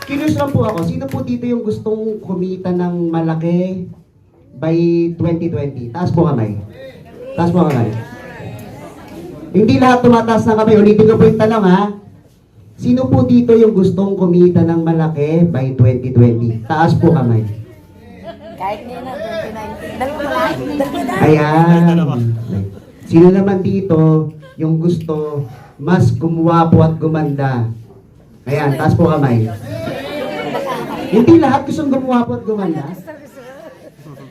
Curious lang po ako, sino po dito yung gustong kumita ng malaki by 2020? Taas po kamay. Taas po kamay. Hindi lahat tumataas ng kamay. Ulitin ko po yung tanong ha. Sino po dito yung gustong kumita ng malaki by 2020? Taas po kamay. Kahit ngayon na 2019. Dalawa lang. Ayan. Sino naman dito yung gusto mas gumuwapo at gumanda? Ayan, taas po kamay. Hindi lahat gustong gumuwapo at gumanda.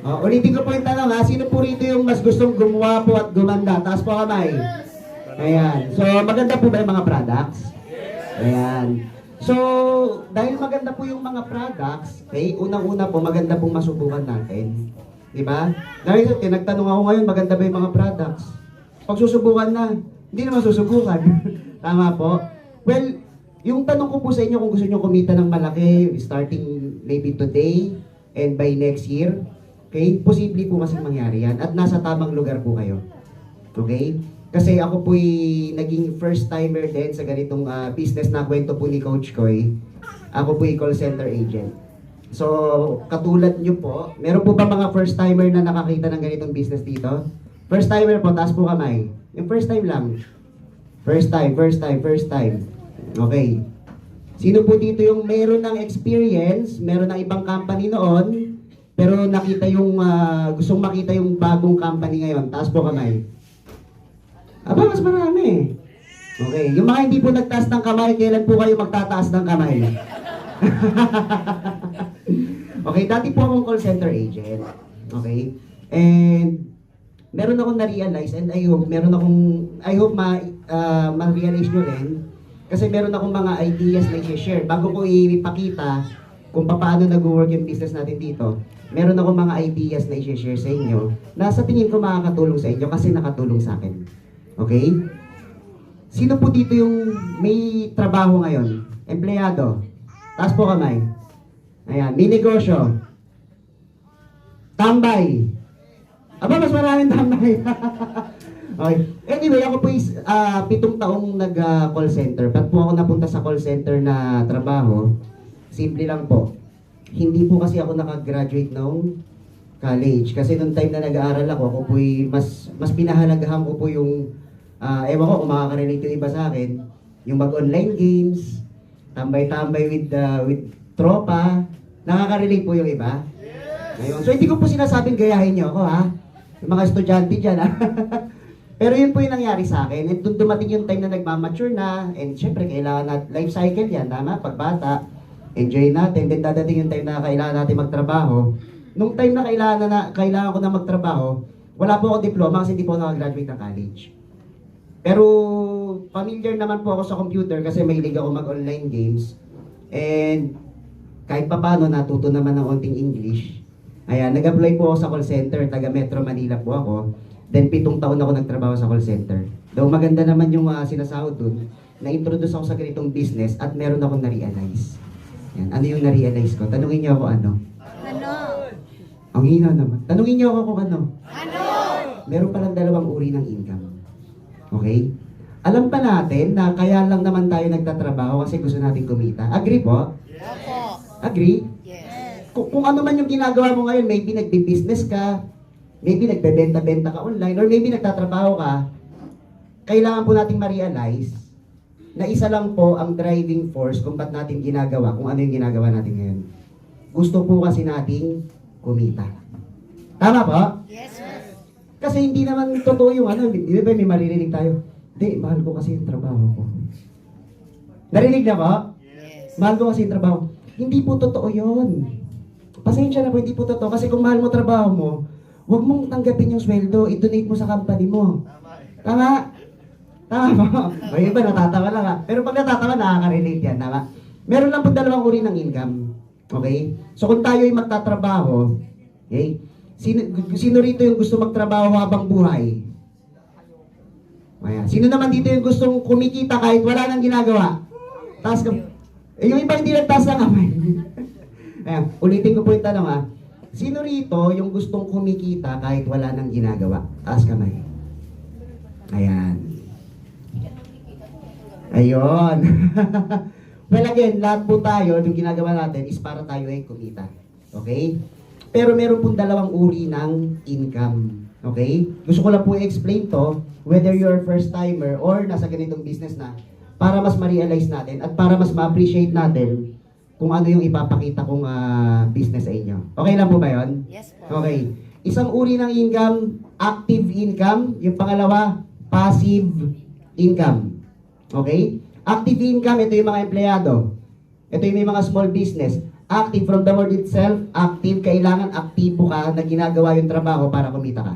Ulitin ko po yung tanong ha. Sino po rito yung mas gustong gumuwapo at gumanda? Taas po kamay. Ayan. So, maganda po ba yung mga products? Ayan. So, dahil maganda po yung mga products, okay, unang-una po, maganda pong masubukan natin. Diba? Dahil nagtanong ako ngayon, maganda ba yung mga products? Pag susubukan na, hindi naman susubukan. Tama po? Well, yung tanong ko po sa inyo kung gusto nyo kumita ng malaki, starting maybe today and by next year, okay, posible po kasi mangyari yan at nasa tamang lugar po kayo. Okay? Kasi ako po'y naging first timer din sa ganitong business na kwento po ni Coach Koy. Ako po'y call center agent. So, katulad nyo po, meron po ba mga first timer na nakakita ng ganitong business dito? First timer po, taas po kamay. Yung first time lang. First time. Okay. Sino po dito yung meron ng experience, meron ng ibang company noon, pero nakita yung, gustong makita yung bagong company ngayon? Taas po kamay. Aba, mas marami. Okay. Yung mga hindi po nagtaas ng kamay, kailan po kayo magtataas ng kamay? Okay, dati po akong call center agent. Okay? And meron akong na-realize and I hope ma-realize nyo rin kasi meron akong mga ideas na i-share. Bago ko ipakita kung paano nag-work yung business natin dito, meron akong mga ideas na i-share sa inyo na sa tingin ko makakatulong sa inyo kasi nakatulong sa akin. Okay? Sino po dito yung may trabaho ngayon? Empleyado. Taas po kamay. Ayan, may negosyo. Tambay. Aba, mas maraming tambay. Okay. Anyway, ako po is 7 taong nag-call center. Ba't po ako napunta sa call center na trabaho? Simple lang po. Hindi po kasi ako nakagraduate noong college. Kasi nung time na nag-aaral ako po mas pinahalagahan ko po yung ewan ko kung makaka-relate yung iba sa akin, yung mag-online games, tambay-tambay with tropa, nakaka-relate po yung iba. Ngayon, so hindi ko po sinasabing gayahin nyo ako ha, yung mga estudyante dyan ha. Pero yun po yung nangyari sa akin, and doon dumating yung time na nagmamature na, and syempre kailangan natin, life cycle yan, tama, pagbata, enjoy natin, then dadating yung time na kailangan natin magtrabaho. Nung time na kailangan ko na magtrabaho, wala po ako diploma kasi hindi po ako nakagraduate ng college. Pero familiar naman po ako sa computer kasi mahilig ako mag-online games. And kahit papaano natuto naman ng onting English. Ayan, nag-apply po ako sa call center, taga Metro Manila po ako. Then 7 taon ako nagtrabaho sa call center. Daw maganda naman yung sinasahod dun. Na-introduce ako sa ganitong business at meron akong na-realize. Yan. Ano yung na-realize ko? Tanungin niyo ako ano? Ano? Ang hina naman. Tanungin niyo ako kung ano? Ano? Meron palang 2 uri ng income. Okay? Alam pa natin na kaya lang naman tayo nagtatrabaho kasi gusto natin kumita. Agree po? Opo. Agree? Yes. Kung ano man yung ginagawa mo ngayon, maybe nagbi-business ka, maybe nagbebenta-benta ka online, or maybe nagtatrabaho ka, kailangan po nating ma-realize na isa lang po ang driving force kung ba't natin ginagawa, kung ano yung ginagawa natin ngayon. Gusto po kasi nating kumita. Tama po? Yes, sir. Kasi hindi naman totoo yung di ba may maririnig tayo? Hindi, mahal ko kasi yung trabaho ko. Narinig na ba? Yes. Mahal ko kasi yung trabaho. Hindi po totoo yun. Pasensya na po, hindi po totoo. Kasi kung mahal mo trabaho mo, huwag mong tanggapin yung sweldo, i-donate mo sa company mo. Tama? Tama po. O iba, natatawa lang ha. Pero pag natatawa, nakaka-relate yan. Tama? Meron lang po 2 uri ng income. Okay? So kung tayo ay magtatrabaho, okay? Sino rito yung gusto magtrabaho habang buhay? Ayan. Sino naman dito yung gustong kumikita kahit wala nang ginagawa? Taas ka. Yung iba hindi nagtaas ng kamay. Ayan. Ulitin ko po yung tanong ha. Sino rito yung gustong kumikita kahit wala nang ginagawa? Taas kamay. Ayan. Ayun. Well again, lahat po tayo, yung ginagawa natin is para tayo ay kumita. Okay? Pero meron pong dalawang uri ng income. Okay? Gusto ko lang po i-explain to, whether you're first timer or nasa ganitong business na, para mas ma-realize natin at para mas ma-appreciate natin kung ano yung ipapakita kong business sa inyo. Okay lang po ba yun? Yes po. Okay. Isang uri ng income, active income. Yung pangalawa, passive income. Okay? Active income, ito yung mga empleyado. Ito yung may mga small business. Active from the word itself, active, kailangan aktibo ka na ginagawa yung trabaho para kumita ka.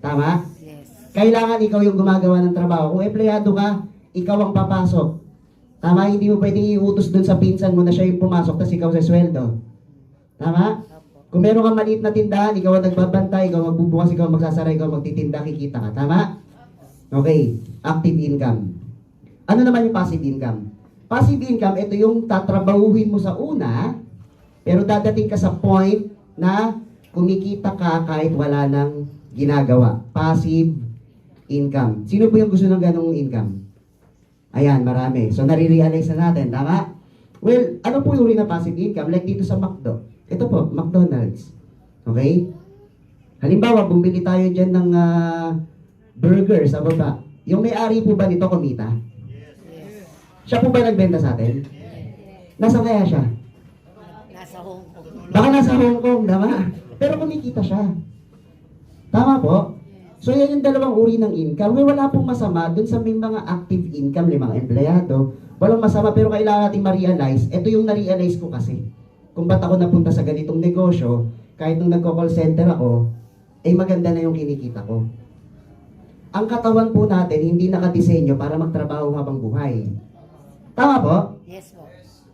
Tama? Yes. Kailangan ikaw yung gumagawa ng trabaho. Kung empleyado ka, ikaw ang papasok. Tama? Hindi mo pwedeng iutos dun sa pinsan mo na siya yung pumasok tapos ikaw sa sweldo. Tama? Kung meron kang maliit na tindahan, ikaw ang nagbabantay, ikaw magbubukas, ikaw magsasara, ikaw magtitinda, kikita ka. Tama? Okay. Active income. Ano naman yung passive income? Passive income, ito yung tatrabahuhin mo sa una, pero dadating ka sa point na kumikita ka kahit wala nang ginagawa. Passive income. Sino po yung gusto ng ganong income? Ayan, marami. So, nare-realize na natin. Tama? Well, ano po yung uri na passive income? Like dito sa McDo. Ito po, McDonald's. Okay? Halimbawa, bumili tayo dyan ng burger sa baba. Yung may-ari po ba nito kumita? Siya po ba nagbenta sa atin? Nasaan kaya siya? Nasa Hong Kong. Baka nasa Hong Kong, tama? Pero kumikita siya. Tama po? So yan yung dalawang uri ng income. Wala pong masama dun sa may mga active income, may mga empleyado. Walang masama pero kailangan natin ma-realize. Ito yung na-realize ko kasi. Kung ba't ako napunta sa ganitong negosyo, kahit nung nagko-call center ako, ay maganda na yung kinikita ko. Ang katawan po natin hindi nakadisenyo para magtrabaho habang buhay. Tama po? Yes po.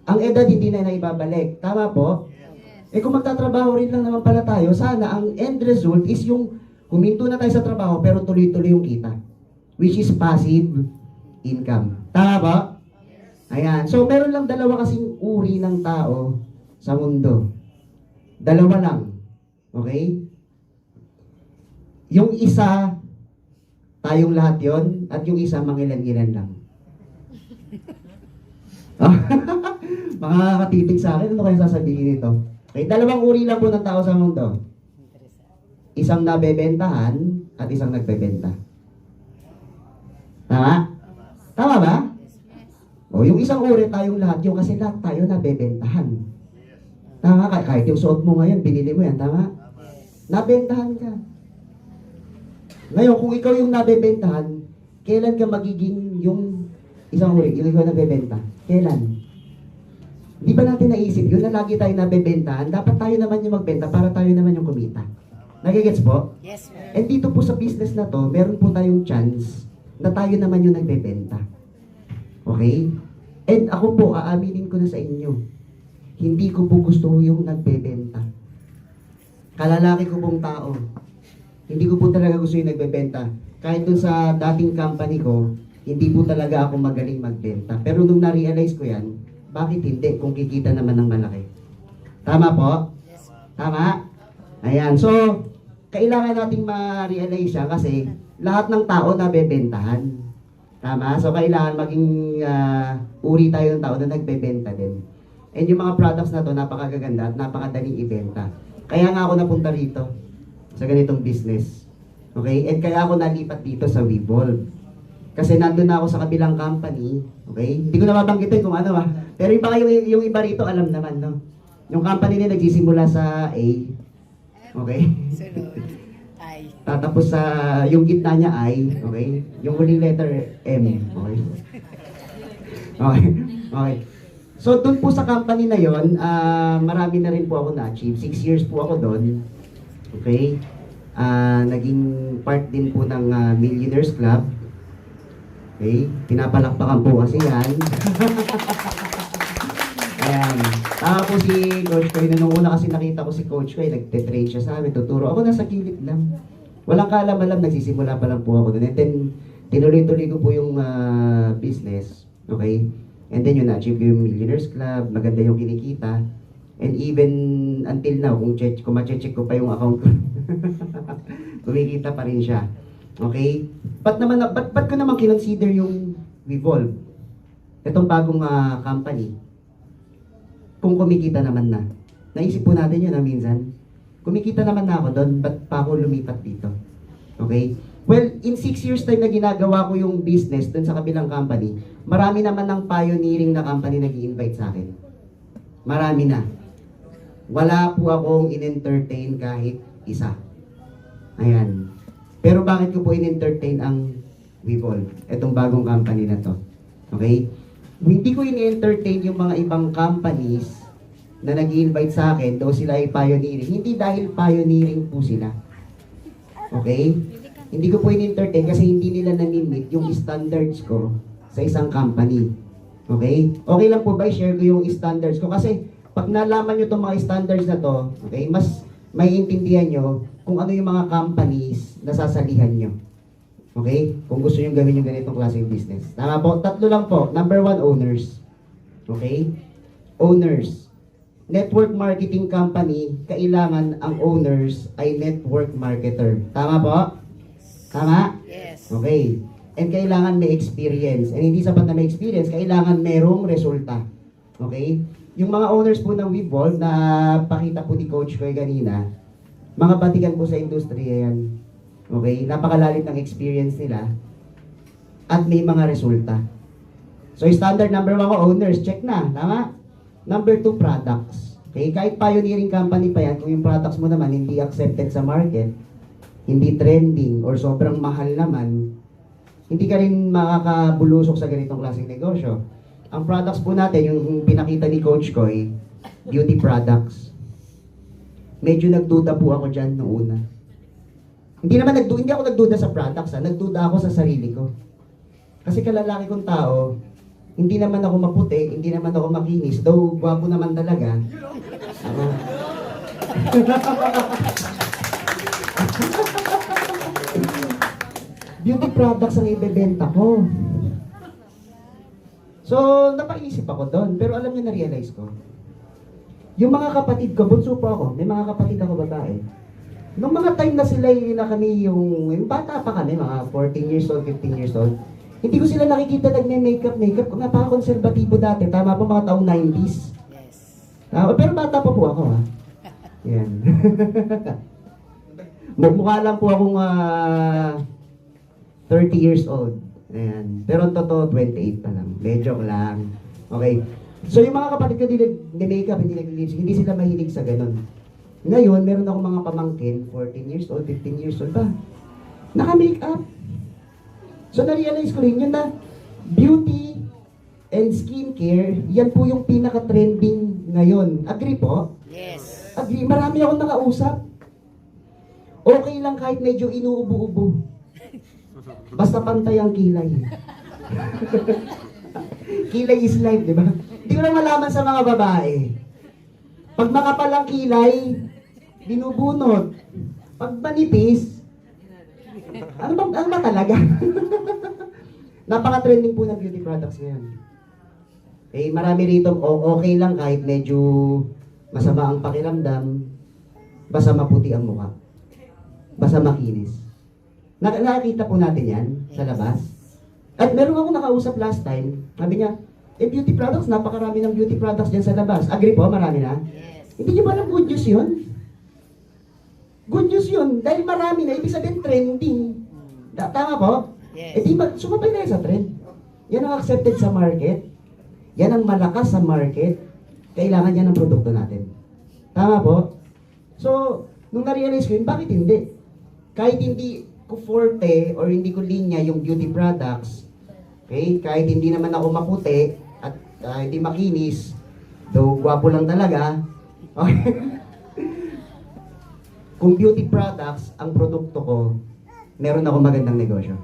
Ang edad hindi na naibabalik. Tama po? Eh kung magtatrabaho rin lang naman pala tayo, sana ang end result is yung huminto na tayo sa trabaho pero tuloy-tuloy yung kita. Which is passive income. Tama po? Ayan. So meron lang dalawa kasing uri ng tao sa mundo. Dalawa lang. Okay? Yung isa, tayong lahat yon at yung isa, mangilan-ilan lang. Mga katitig sa akin, ano kayo sasabihin nito? Okay, dalawang uri lang po ng tao sa mundo. Isang nabebentahan at isang nagbebenta. Tama? Tama ba? O, yung isang uri tayong lahat, yung kasi lahat tayo nabebentahan. Tama ka, kahit yung suot mo ngayon, binili mo yan, tama? Nabentahan ka. Ngayon, kung ikaw yung nabebentahan, kailan ka magiging yung isang uri, yung ikaw nabebenta? Kailan? Di ba natin naisip yun na lagi tayo nabebentahan? Dapat tayo naman yung magbenta para tayo naman yung kumita. Nagigets po? Yes po. And dito po sa business na to, meron po tayong chance na tayo naman yung nagbebenta. Okay? And ako po, aaminin ko na sa inyo, hindi ko po gusto yung nagbebenta. Kalalaki ko pong tao. Hindi ko po talaga gusto yung nagbebenta. Kahit dun sa dating company ko, hindi po talaga ako magaling magbenta. Pero nung na-realize ko yan, bakit hindi kung kikita naman ng malaki? Tama po? Tama? Ayan. So, kailangan nating ma-realize siya kasi lahat ng tao nabebentahan. Tama? So, kailangan maging uri tayo ng tao na nagbebenta din. And yung mga products na to, napakagaganda at napakadaling ibenta. Kaya nga ako napunta rito sa ganitong business. Okay? And kaya ako nalipat dito sa Wevolve. Kasi nandun na ako sa kabilang company. Okay? Hindi ko na mabanggitin kung ano Pero yung iba rito, alam naman, no? Yung company nila nagsisimula sa A. Okay? Sunod. Ay. Tatapos sa, yung gitna niya I. Okay? Yung huling letter M. Okay? Okay. Okay. So, doon po sa company na yon, marami na rin po ako na-achieve. 6 years po ako doon. Okay? Naging part din po ng Millionaires Club. Okay? Pinapalakpakan po kasi yan. Ayan. Tapos si Coach Koy, nung una kasi nakita ko si Coach Koy, nagte-train siya sa amin, tuturo. Ako nasa kilid lang. Walang kaalam-alam, nagsisimula pa lang po ako doon. And then, tinuloy-tuloy ko po yung business. Okay? And then yun, na-achieve ko yung Millionaires Club, maganda yung kinikita. And even until now, kung ma-check ko pa yung account ko, kumikita pa rin siya. Okay? Ba't ko naman kinonsider yung Wevolve? Itong bagong company. kung kumikita naman na. Naisip po natin yun minsan. Kumikita naman na ako doon, ba't pa ako lumipat dito? Okay? Well, in 6 years time na ginagawa ko yung business doon sa kabilang company, marami naman ng pioneering na company nag-i-invite sa akin. Marami na. Wala po akong in-entertain kahit isa. Ayan. Pero bakit ko po in-entertain ang Wevolve? Itong bagong company na to. Okay? Hindi ko in-entertain yung mga ibang companies na nag-i-invite sa akin, daw sila ay pioneering. Hindi dahil pioneering po sila. Okay? Hindi ko po in-entertain kasi hindi nila na-meet yung standards ko sa isang company. Okay? Okay lang po ba i-share ko yung standards ko? Kasi pag nalaman nyo itong mga standards na to, okay, mas may intindihan nyo kung ano yung mga companies na sasalihan nyo. Okay? Kung gusto nyo gawin yung ganitong klaseng business. Tama po? 3 lang po. Number 1, owners. Okay? Owners. Network marketing company, kailangan ang owners ay network marketer. Tama po? Tama? Yes. Okay. And kailangan may experience. And hindi sapat na may experience, kailangan merong resulta. Okay? Yung mga owners po ng Wevolve na pakita po ni Coach Koy kanina, mga batikan po sa industriya yan. Okay? Napakalalim ng experience nila at may mga resulta. So, standard number 1 ko, owners, check na. Tama? Number 2, products. Okay? Kahit pioneering company pa yan, kung yung products mo naman hindi accepted sa market, hindi trending, or sobrang mahal naman, hindi ka rin makakabulusok sa ganitong klaseng negosyo. Ang products po natin, yung pinakita ni Coach Koy, beauty products. Medyo nagduda po ako dyan noong una. Hindi ako nagduda sa products, nagduda ako sa sarili ko. Kasi kalalaki kong tao, hindi naman ako maputi, hindi naman ako makinis, though gwapo naman talaga. Ako. Beauty products ang ibebenta ko. So, napaisip ako doon. Pero alam niyo, na-realize ko. Yung mga kapatid ko, bunso po ako, may mga kapatid ako babae. Nung mga time na sila na kami, yung bata pa kami, mga 14 years old, 15 years old, hindi ko sila nakikita nagme-makeup. Kung napaka-konserbatibo dati, tama po mga taong 90s. Yes. Pero bata pa po ako, ha? Yan. Mukha lang po akong 30 years old. Ayan. Pero ang totoo, 28 pa lang. Medyo lang. Okay. So yung mga kapatid ko, hindi makeup, hindi nag-lipstick, hindi sila mahilig sa ganun. Ngayon, meron akong mga pamangkin, 14 years old, 15 years old pa. Naka-makeup. So na-realize ko rin yun na beauty and skincare, yan po yung pinaka-trending ngayon. Agree po? Yes. Agree. Marami akong nakausap. Okay lang kahit medyo inuubo-ubo. Basta pantay ang kilay. Kilay is life, di ba? Hindi ko lang malaman sa mga babae. Pag makapal ang kilay, binubunot. Pag manipis, ano ba talaga? Napaka-trending po ng beauty products ngayon. Eh, marami rito, okay lang kahit medyo masama ang pakiramdam, basta maputi ang mukha. Basta makinis. Nakikita po natin yan sa labas. At meron akong nakausap last time, sabi niya, beauty products, napakarami ng beauty products dyan sa labas. Agree po, marami na? Yes. Hindi niyo ba alam good news yun? Good news yun, dahil marami na, ibig sabihin trending. Tama po? Yes. Di ba, sumabay na yan sa trend. Yan ang accepted sa market. Yan ang malakas sa market. Kailangan yan ang produkto natin. Tama po? So, nung na-realize ko yun, bakit hindi? Kahit hindi ko forte or hindi ko linya yung beauty products, okay? Kahit hindi naman ako maputi at hindi makinis, though gwapo lang talaga, okay? Kung beauty products ang produkto ko, meron ako magandang negosyo.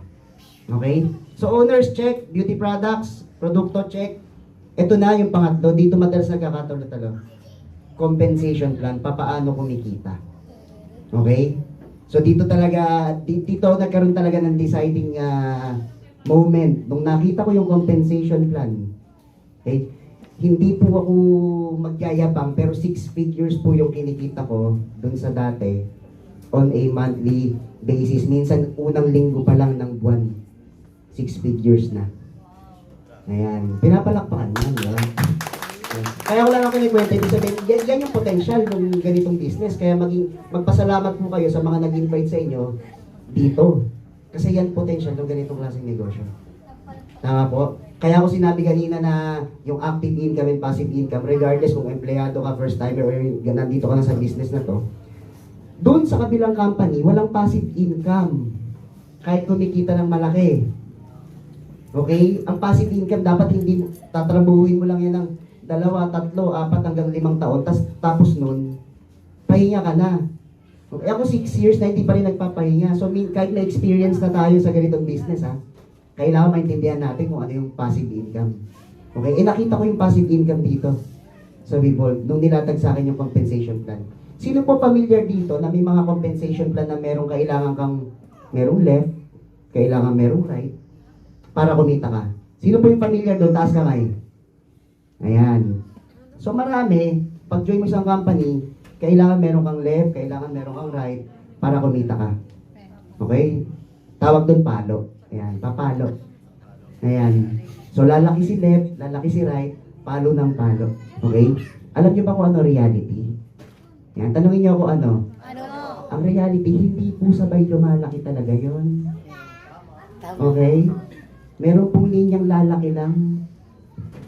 Okay? So owners check, beauty products, produkto check. Ito na yung pangatlo, dito madalas nagkakatalo-talo. Compensation plan, papaano kumikita. Okay? So dito talaga, dito nagkaroon talaga ng deciding moment. Nung nakita ko yung compensation plan, okay, hindi po ako magyayabang, pero 6 figures po yung kinikita ko dun sa dati on a monthly basis. Minsan, unang linggo pa lang ng buwan, 6 figures na. Ayan, pinapalakpakan mo. Kaya ko lang ako kinikwento, ibig sabihin, yan yung potential ng ganitong business. Kaya magpasalamat po kayo sa mga nag-invite sa inyo dito. Kasi yan potential ng ganitong klaseng negosyo. Tama po? Kaya ako sinabi kanina na yung active income and passive income, regardless kung empleyado ka, first timer, or nandito ka na sa business na to, doon sa kabilang company, walang passive income. Kahit kumikita ng malaki. Okay? Ang passive income dapat hindi tatrabuhin mo lang yan ng 2, 3, 4, hanggang 5 taon, tapos nun, pahinga ka na. Okay, ako 6 years na hindi pa rin nagpapahinga. So, kahit na-experience na tayo sa ganitong business, kailangan maintindihan natin kung ano yung passive income. Okay? Nakita ko yung passive income dito sa Vivold nung nilatag sa akin yung compensation plan. Sino po familiar dito na may mga compensation plan na merong left, kailangan merong right, para kumita ka? Sino po yung familiar doon? Taas kamay. Ayan. So marami, pag join mo sa company, kailangan meron kang left, kailangan meron kang right, para kumita ka. Okay? Tawag doon palo. Ayan, papalo. Ayan. So lalaki si left, lalaki si right, palo ng palo. Okay? Alam niyo ba kung ano reality? Ayan, tanungin niyo ako ano? Ano? Ang reality, hindi po sabay lumalaki talaga yon. Tama. Okay? Meron pong linyang lalaki lang.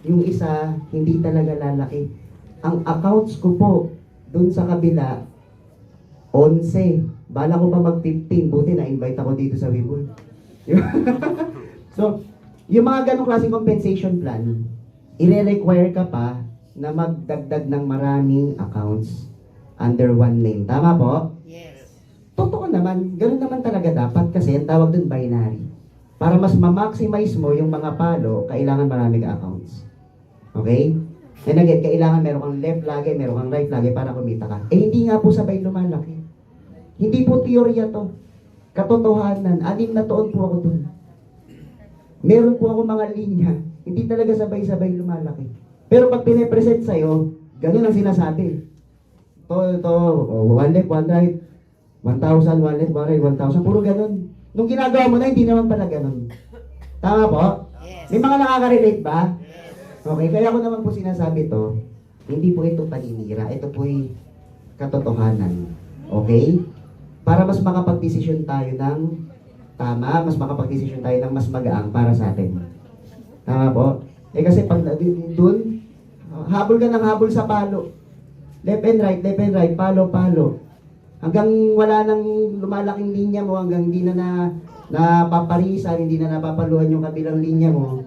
Yung isa, hindi talaga lalaki. Ang accounts ko po, dun sa kabila, 11. Bala ko pa mag-15. Buti na-invite ako dito sa Webull. So, yung mga ganong klaseng compensation plan, i-require ka pa na magdagdag ng maraming accounts under one name. Tama po? Yes. Totoo naman. Ganun naman talaga dapat kasi ang tawag dun binary. Para mas ma-maximize mo yung mga palo, kailangan maraming accounts. Okay? And again, kailangan meron kang left lagi, meron kang right lagi para kumita ka. Eh, hindi nga po sabay lumalaki. Hindi po teorya to. Katotohanan. 6 na taon po ako dun. Meron po ako mga linya. Hindi talaga sabay-sabay lumalaki. Pero pag pine-present sa'yo, ganun ang sinasabi. Ito, 1 left, 1 right, 1,000, 1 left, 1 right, 1,000. Puro ganun. Nung ginagawa mo na, hindi naman pala ganun. Tama po? Yes. May mga nakaka-relate ba? Okay, kaya ko naman po sinasabi to, hindi po ito paninira, ito po'y katotohanan. Okay? Para mas makapag-desisyon tayo ng tama, mas makapag-desisyon tayo ng mas magaang para sa atin. Tama po? Eh kasi pag doon, habol ka ng habol sa palo. Left and right, palo, palo. Hanggang wala nang lumalaking linya mo, hanggang hindi na napaparisan, hindi na napapaluhan yung kabilang linya mo.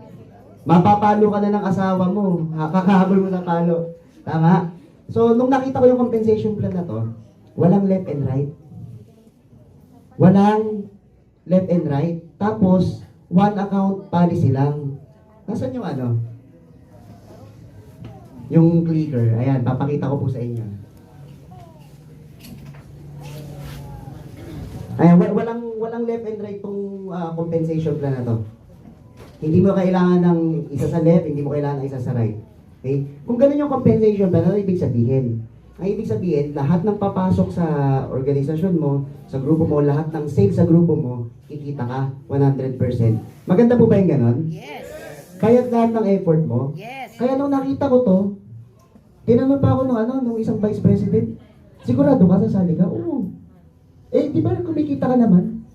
Mapapalo ka na ng asawa mo, kakahabol mo sa palo. Tama? So, nung nakita ko yung compensation plan na to, walang left and right. Walang left and right. Tapos, one account policy lang. Nasaan yung ano? Yung clicker. Ayan, papakita ko po sa inyo. Ayan, walang left and right tong compensation plan na to. Hindi mo kailangan ng isa sa left, hindi mo kailangan ng isa sa right. Okay? Kung ganun yung compensation plan, ano ibig sabihin? Ang ibig sabihin, lahat ng papasok sa organisasyon mo, sa grupo mo, lahat ng sales sa grupo mo, kikita ka 100%. Maganda po ba yung ganon? Yes. Kaya lahat ng effort mo? Yes. Kaya nung nakita ko to, tinanong pa ako nung isang vice president, sigurado ka sasali ka? Oo. Eh, di ba kumikita ka naman?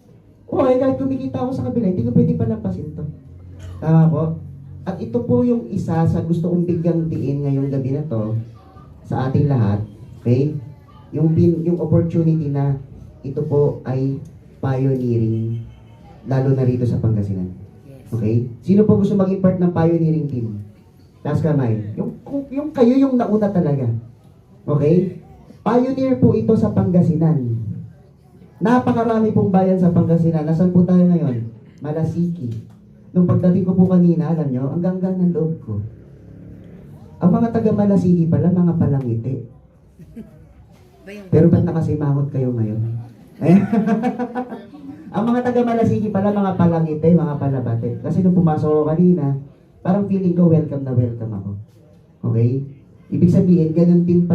Oo, kahit kumikita ako sa kabila, hindi ko pwede palampasin to. Tama po? At ito po yung isa sa gusto kong bigyang diin ngayong gabi na to sa ating lahat. Okay? Yung opportunity na ito po ay pioneering lalo na rito sa Pangasinan. Okay? Sino po gusto maging part ng pioneering team? Taas kamay. Yung kayo yung nauna talaga. Okay? Pioneer po ito sa Pangasinan. Napakarami pong bayan sa Pangasinan. Nasaan po tayo ngayon? Malasiki. Nung pagdating ko po kanina, alam nyo, ang ganggang ng loob ko. Ang mga taga Malasiki pala, mga palangiti. Pero ba't nakasimangot kayo ngayon? Ang mga taga Malasiki pala, mga palangiti, mga palabate. Kasi nung pumasok ko kanina, parang feeling ko welcome na welcome ako. Okay? Ibig sabihin, ganun din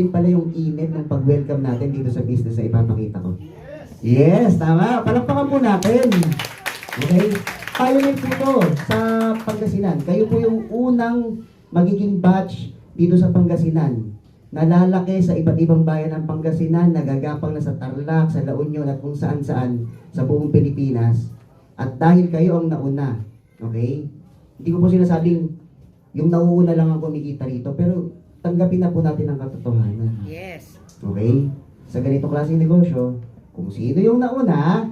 pala yung init ng pag-welcome natin dito sa business na ipapakita ko. Yes, tama. Palakpakan po natin. Okay? Pioneer po ito sa Pangasinan. Kayo po yung unang magiging batch dito sa Pangasinan. Nalalaki sa iba't ibang bayan ng Pangasinan, nagagapang na sa Tarlac, sa La Union at kung saan-saan sa buong Pilipinas. At dahil kayo ang nauna, okay? Hindi ko po sinasabing yung nauuna lang ang kumikita rito, pero tanggapin na po natin ang katotohanan. Yes. Okay? Sa ganito klaseng negosyo, kung sino yung nauna,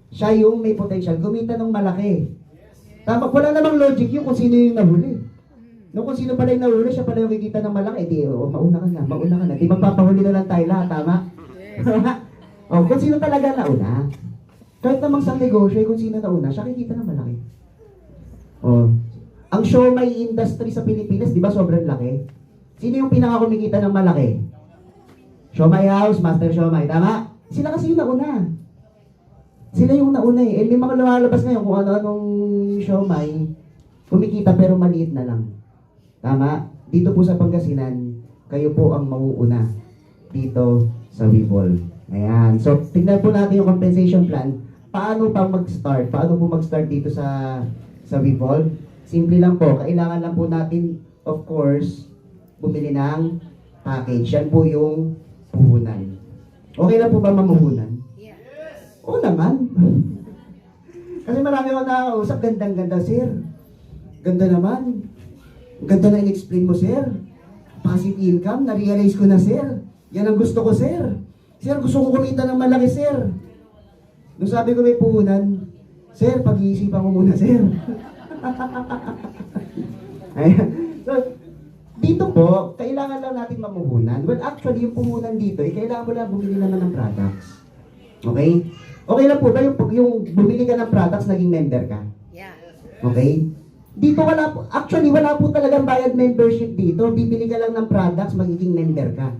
siya yung may potential kumita ng malaki. Tama, wala namang logic yung kung sino yung nahuli. No, kung sino pala yung nahuli, siya pala yung kikita ng malaki, di, mauna ka na. Di magpapahuli na lang tayo lahat, tama? O, kung sino talaga nauna, kahit namang sa negosyo, kung sino nauna, siya kikita ng malaki. O, ang siomai industry sa Pilipinas, di ba sobrang laki? Sino yung pinakakumikita ng malaki? Siomai House, Master Siomai, tama? Sila kasi yung nauna. Sila yung nauna eh. Eh, may mga lumalabas ngayon kung ano-anong siomai, kumikita pero maliit na lang. Tama? Dito po sa Pangasinan, kayo po ang mauuna dito sa Webull. Ayan. So, tignan po natin yung compensation plan. Paano pa mag-start? Paano po mag-start dito sa Webull? Simple lang po. Kailangan lang po natin, of course, bumili ng package. Yan po yung puhunan. Okay lang po ba mamuhunan? Yeah. Oo naman. Kasi marami ako nakakausap, gandang-ganda, sir. Ganda naman. Ganda na in-explain mo, sir. Passive income, na-realize ko na, sir. Yan ang gusto ko, sir. Sir, gusto ko kumita ng malaki, sir. Nung sabi ko may puhunan, sir, pag-iisipan ko muna, sir. Ayan. So, dito po, kailangan lang natin mamuhunan. Well, actually, yung puhunan dito, kailangan mo lang bumili naman ng products. Okay? Okay lang po ba yung bumili ka ng products, naging member ka? Yeah. Okay? Dito wala po, actually wala po talagang bayad membership dito. Bibili ka lang ng products, magiging member ka.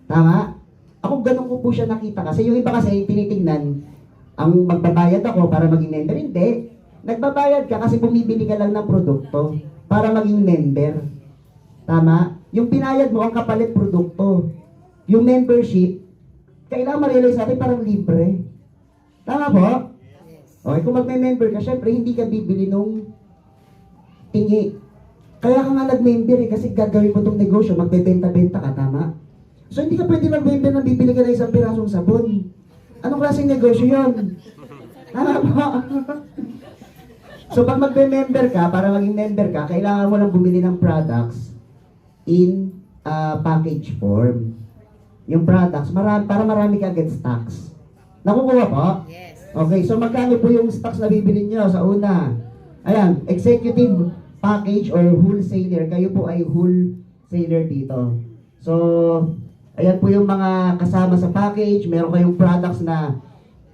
Tama? Ako ganun ko po siya nakita. Kasi yung iba kasi tinitingnan, ang magbabayad ako para maging member. Hindi. Nagbabayad ka kasi bumibili ka lang ng produkto para maging member. Tama? Yung pinayad mo ang kapalit produkto. Yung membership, kailangan ma-realize natin parang libre. Tama po? Okay, kung magme-member ka, syempre hindi ka bibili nung tingi. Kaya ka nga nag-member eh, kasi gagawin mo tong negosyo, magbebenta-benta ka, tama? So hindi ka pwede mag-member na bibili ka ng isang pirasong sabon. Anong klaseng negosyo yun? Tama po? So pag magbe-member ka, para maging member ka, kailangan mo lang bumili ng products in package form. Yung products, para marami ka agad stocks. Nakukuha po? Yes. Okay, so magkano po yung stocks na bibili nyo sa una? Ayan, executive package or wholesaler. Kayo po ay wholesaler dito. So, ayan po yung mga kasama sa package. Meron kayong products na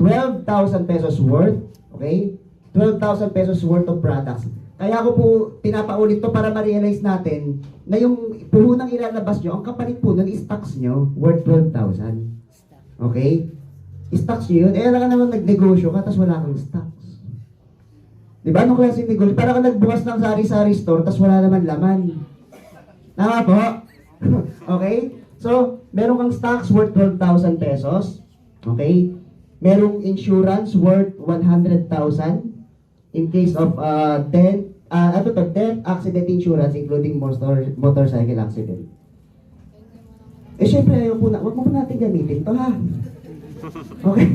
12,000 pesos worth. Okay? 12,000 pesos worth of products. Kaya ko po pinapaulit to para ma-realize natin na yung puhunang ilalabas nyo, ang kapalit po nun, stocks nyo worth 12,000. Okay? Stocks nyo yun. Eh, alam ka naman nagnegosyo ka, tapos wala kang stocks. Diba? Anong klaseng negosyo? Para ka nagbukas ng sari-sari store, tapos wala naman laman. Tama po? Okay? So, meron kang stocks worth 12,000 pesos. Okay? Merong insurance worth 100,000 in case of death, death, accident insurance, including motorcycle accident. Eh, syempre, wag mo po natin gamitin to, ha? Okay?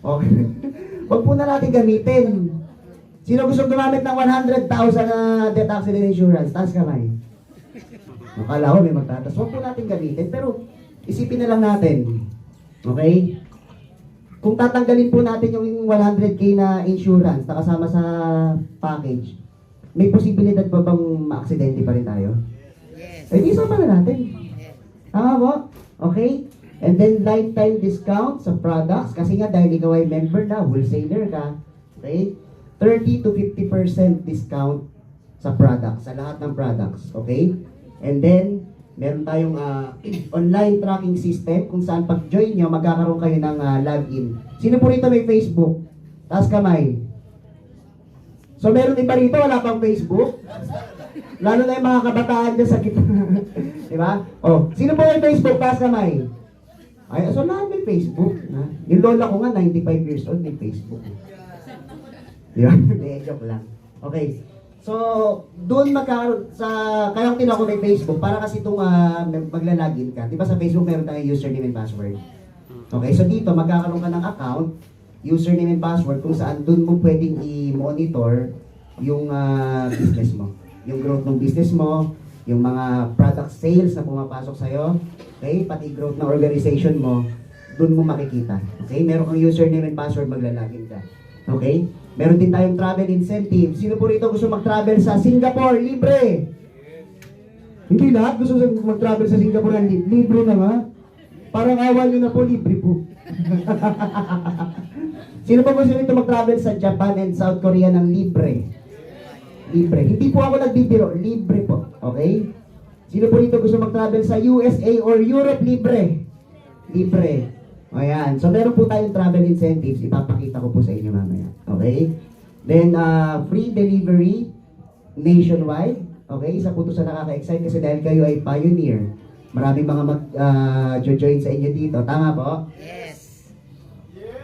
Okay. Wag po na natin gamitin. Sino gusto gumamit ng 100,000 na death accident insurance? Taas kamay. Akala ko may magtatas. Wag po natin gamitin, pero isipin na lang natin. Okay? Kung tatanggalin po natin yung 100k na insurance na kasama sa package, may posibilidad ba bang ma-aksidente pa rin tayo? Yes. Eh, di sama na natin. Yes. Tama po? Okay? And then, lifetime discount sa products. Kasi nga, dahil ikaw ay member na, wholesaler ka. Okay? 30 to 50% discount sa products, sa lahat ng products. Okay? And then, meron tayong online tracking system kung saan pag-join nyo, magkakaroon kayo ng login. Sino po rito may Facebook? Taas kamay. So, meron iba rito, wala pang Facebook? Lalo na yung mga kabataan dyan sa gitna. Diba? O, sino po may Facebook? Taas kamay. Ay, so lahat may Facebook. Ha? Yung lola ko nga, 95 years old, may Facebook. Diba? Joke lang. Okay. So, doon magkakaroon sa, kaya ko tinawag ko may Facebook, para kasi itong maglalagin ka. Di ba sa Facebook meron tayong username and password? Okay, so dito magkakaroon ka ng account, username and password, kung saan doon mo pwedeng i-monitor yung business mo. Yung growth ng business mo, yung mga product sales na pumapasok sa'yo, okay, pati growth ng organization mo, doon mo makikita. Okay, meron kang username and password, maglalagin ka. Okay? Meron din tayong travel incentive. Sino po rito gusto mag-travel sa Singapore? Libre! Hindi lahat gusto mag-travel sa Singapore. Libre na nga. Parang awa nyo na po, libre po. Sino po gusto rito mag-travel sa Japan and South Korea ng libre? Libre. Hindi po ako nagbibiro. Libre po. Okay? Sino po rito gusto mag-travel sa USA or Europe? Libre. Libre. Ayan. So, meron po tayong travel incentives. Ipapakita ko po sa inyo mamaya. Okay? Then, free delivery nationwide. Okay? Isa po ito sa nakaka-excite kasi dahil kayo ay pioneer. Maraming mga mag-join sa inyo dito. Tama po? Yes.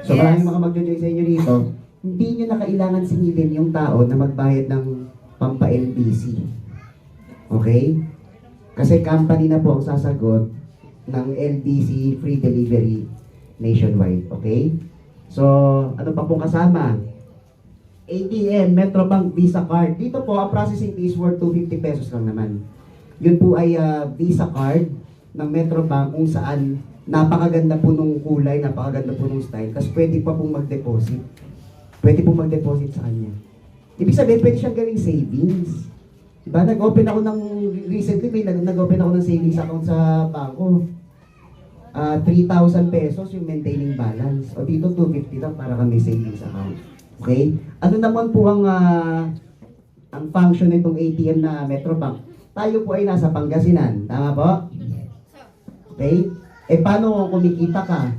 So, maraming mga mag-join sa inyo dito. Hindi nyo na kailangan singilin yung tao na magbayad ng pampa-LBC. Okay? Kasi company na po ang sasagot ng LBC free delivery nationwide. Okay? So, ano pa pong kasama? ATM, Metrobank, Visa card. Dito po, ang processing fee is worth 250 pesos lang naman. Yun po ay Visa card ng Metrobank kung saan napakaganda po nung kulay, napakaganda po nung style. Tapos pwede pa pong mag-deposit. Pwede pong mag-deposit sa kanya. Ibig sabihin, pwede siyang gawing savings. Diba? Nag-open ako ng, recently may nag-open ako ng savings account sa bangko. 3,000 pesos yung maintaining balance. O dito, 250 lang para kami savings account. Okay? Ano naman po ang function nitong ATM na Metrobank? Tayo po ay nasa Pangasinan. Tama po? Okay? Eh, paano kung kumikita ka?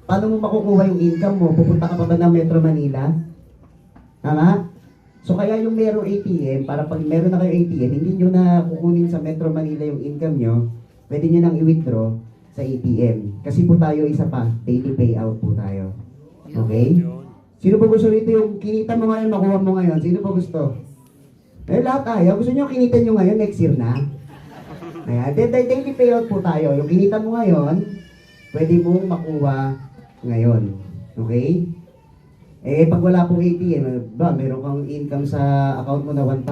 Paano mo makukuha yung income mo? Pupunta ka pa ba ng Metro Manila? Tama? So, kaya yung merong ATM, para pag meron na kayo ATM, hindi nyo na kukunin sa Metro Manila yung income nyo, pwede nyo nang i-withdraw sa ATM. Kasi po tayo isa pa, daily payout po tayo. Okay? Sino po gusto rito yung kinita mo ngayon, makuha mo ngayon? Sino po gusto? Eh, lahat tayo. Gusto nyo kinita nyo ngayon, next year na? Ayan, daily payout po tayo. Yung kinita mo ngayon, pwede mong makuha ngayon. Okay? Eh, pag wala pong ATM, ba, meron kang income sa account mo na 1,000.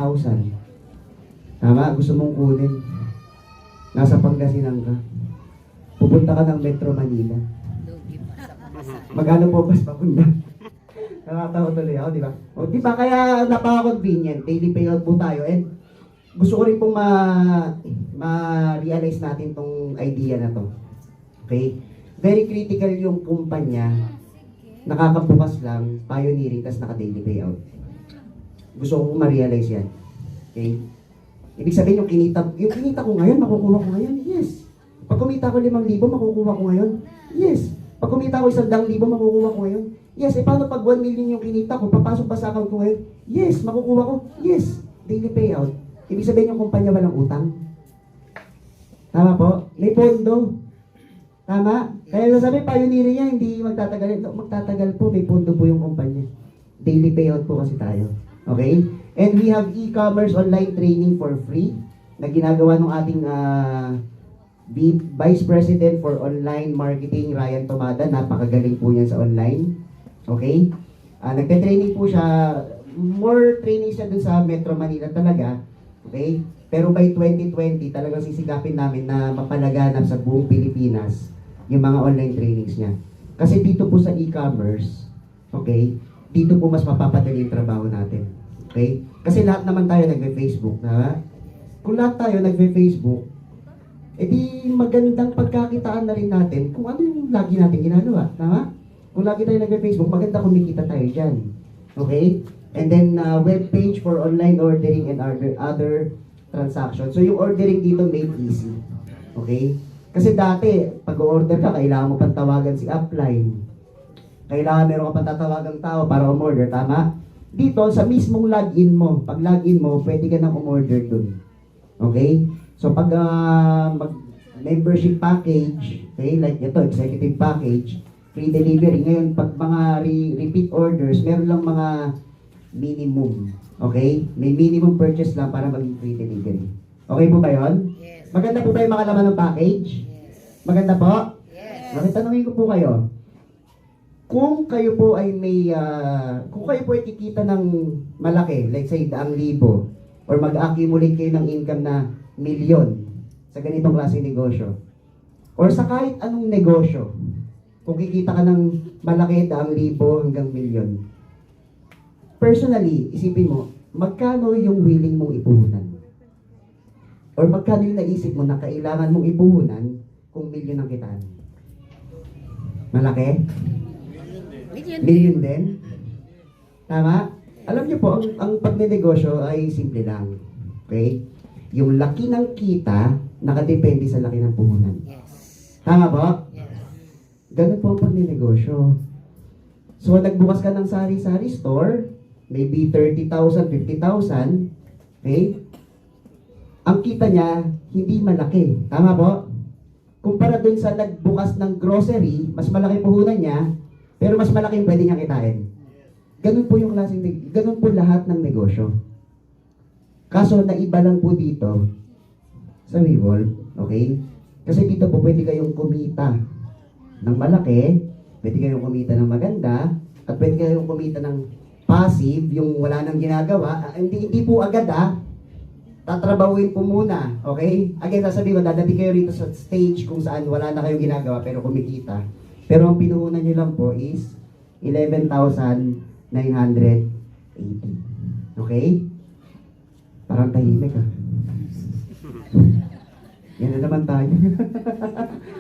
Tama? Gusto mong kunin. Nasa Pangasinan ka. Pupunta ka ng Metro Manila. Magkano po bas papunta? Nakatawa tuloy ako, di ba? O, di ba? Kaya napaka-convenient. Daily payout po tayo. And gusto ko rin pong ma-realize natin tong idea na to. Okay? Very critical yung kumpanya. Nakakabukas lang, pioneering, tas naka-daily payout. Gusto ko ma-realize yan. Okay? Ibig sabihin yung kinita ko ngayon, makukuha ko ngayon? Yes. Pag kumita ko 5,000, makukuha ko ngayon? Yes. Pag kumita ko 100,000, makukuha ko ngayon? Yes. Eh, paano pag 1 million yung kinita ko, papasok ba sa account ko ngayon? Yes. Makukuha ko? Yes. Daily payout. Ibig sabihin yung kumpanya walang utang. Tama po? May pondo. Tama? Kaya sabi, pioneering niya, hindi magtatagal. Magtatagal po, may pondo po yung kumpanya. Daily payout po kasi tayo. Okay? And we have e-commerce online training for free na ginagawa ng ating Vice President for Online Marketing, Ryan Tomada. Napakagaling po niya sa online. Okay? Nagte-training po siya. More training siya dun sa Metro Manila talaga. Okay? Pero by 2020, talagang sisigapin namin na mapalaganap sa buong Pilipinas yung mga online trainings niya. Kasi dito po sa e-commerce, okay, dito po mas mapapadali yung trabaho natin. Okay? Kasi lahat naman tayo nagbe-Facebook, na kung lahat tayo nagbe-Facebook, edi magandang pagkakitaan na rin natin kung ano yung lagi natin ginagawa. Tama? Kung lagi tayo nagbe-Facebook, maganda kumikita tayo dyan. Okay? And then, web page for online ordering and other transactions. So, yung ordering dito made easy. Okay? Kasi dati, pag-order ka, kailangan mo pang tawagan si upline. Kailangan meron ka pang tatawagang tao para umorder, tama? Dito, sa mismong login mo, pag login mo, pwede ka nang umorder dun. Okay? So, pag membership package, okay, like ito, executive package, free delivery. Ngayon, pag mga repeat orders, meron lang mga minimum. Okay? May minimum purchase lang para maging free delivery. Okay po ba yun? Yes. Maganda po ba yung mga laman ng package? Yes. Maganda po? Yes. Okay, tanungin ko po kayo. Kung kayo po ay kung kayo po ay kikita ng malaki, let's say 1,000,000, or mag-accumulate kayo ng income na milyon sa ganitong klaseng negosyo, or sa kahit anong negosyo, kung kikita ka ng malaki, 1,000,000 hanggang milyon, personally, isipin mo, magkano yung willing mong ipuhunan? Or magkano yung naisip mo na kailangan mong ipuhunan kung milyon ang kitaan? Malaki? Million. Million din? Tama? Alam niyo po, ang pagnenegosyo ay simple lang. Okay? Yung laki ng kita, nakadepende sa laki ng puhunan. Yes. Tama po? Yes. Ganun po ang pagnenegosyo. So, nagbukas ka ng sari-sari store, maybe 30,000, 50,000, okay? Ang kita niya, hindi malaki. Tama po? Kumpara dun sa nagbukas ng grocery, mas malaki puhunan niya, pero mas malaki yung pwede niya kitain. Ganun po yung klaseng, ganun po lahat ng negosyo. Kaso, naiba lang po dito sa Wevolve, okay? Kasi dito po pwede kayong kumita ng malaki, pwede kayong kumita ng maganda, at pwede kayong kumita ng passive, yung wala nang ginagawa. Hindi po agad tatrabahuin po muna, okay? Again, sasabihin ko, dadating kayo rito sa stage kung saan wala na kayong ginagawa pero kumikita. Pero ang pinuhunan nyo lang po is 11,980. Okay? Parang tahimik Yan na naman tayo.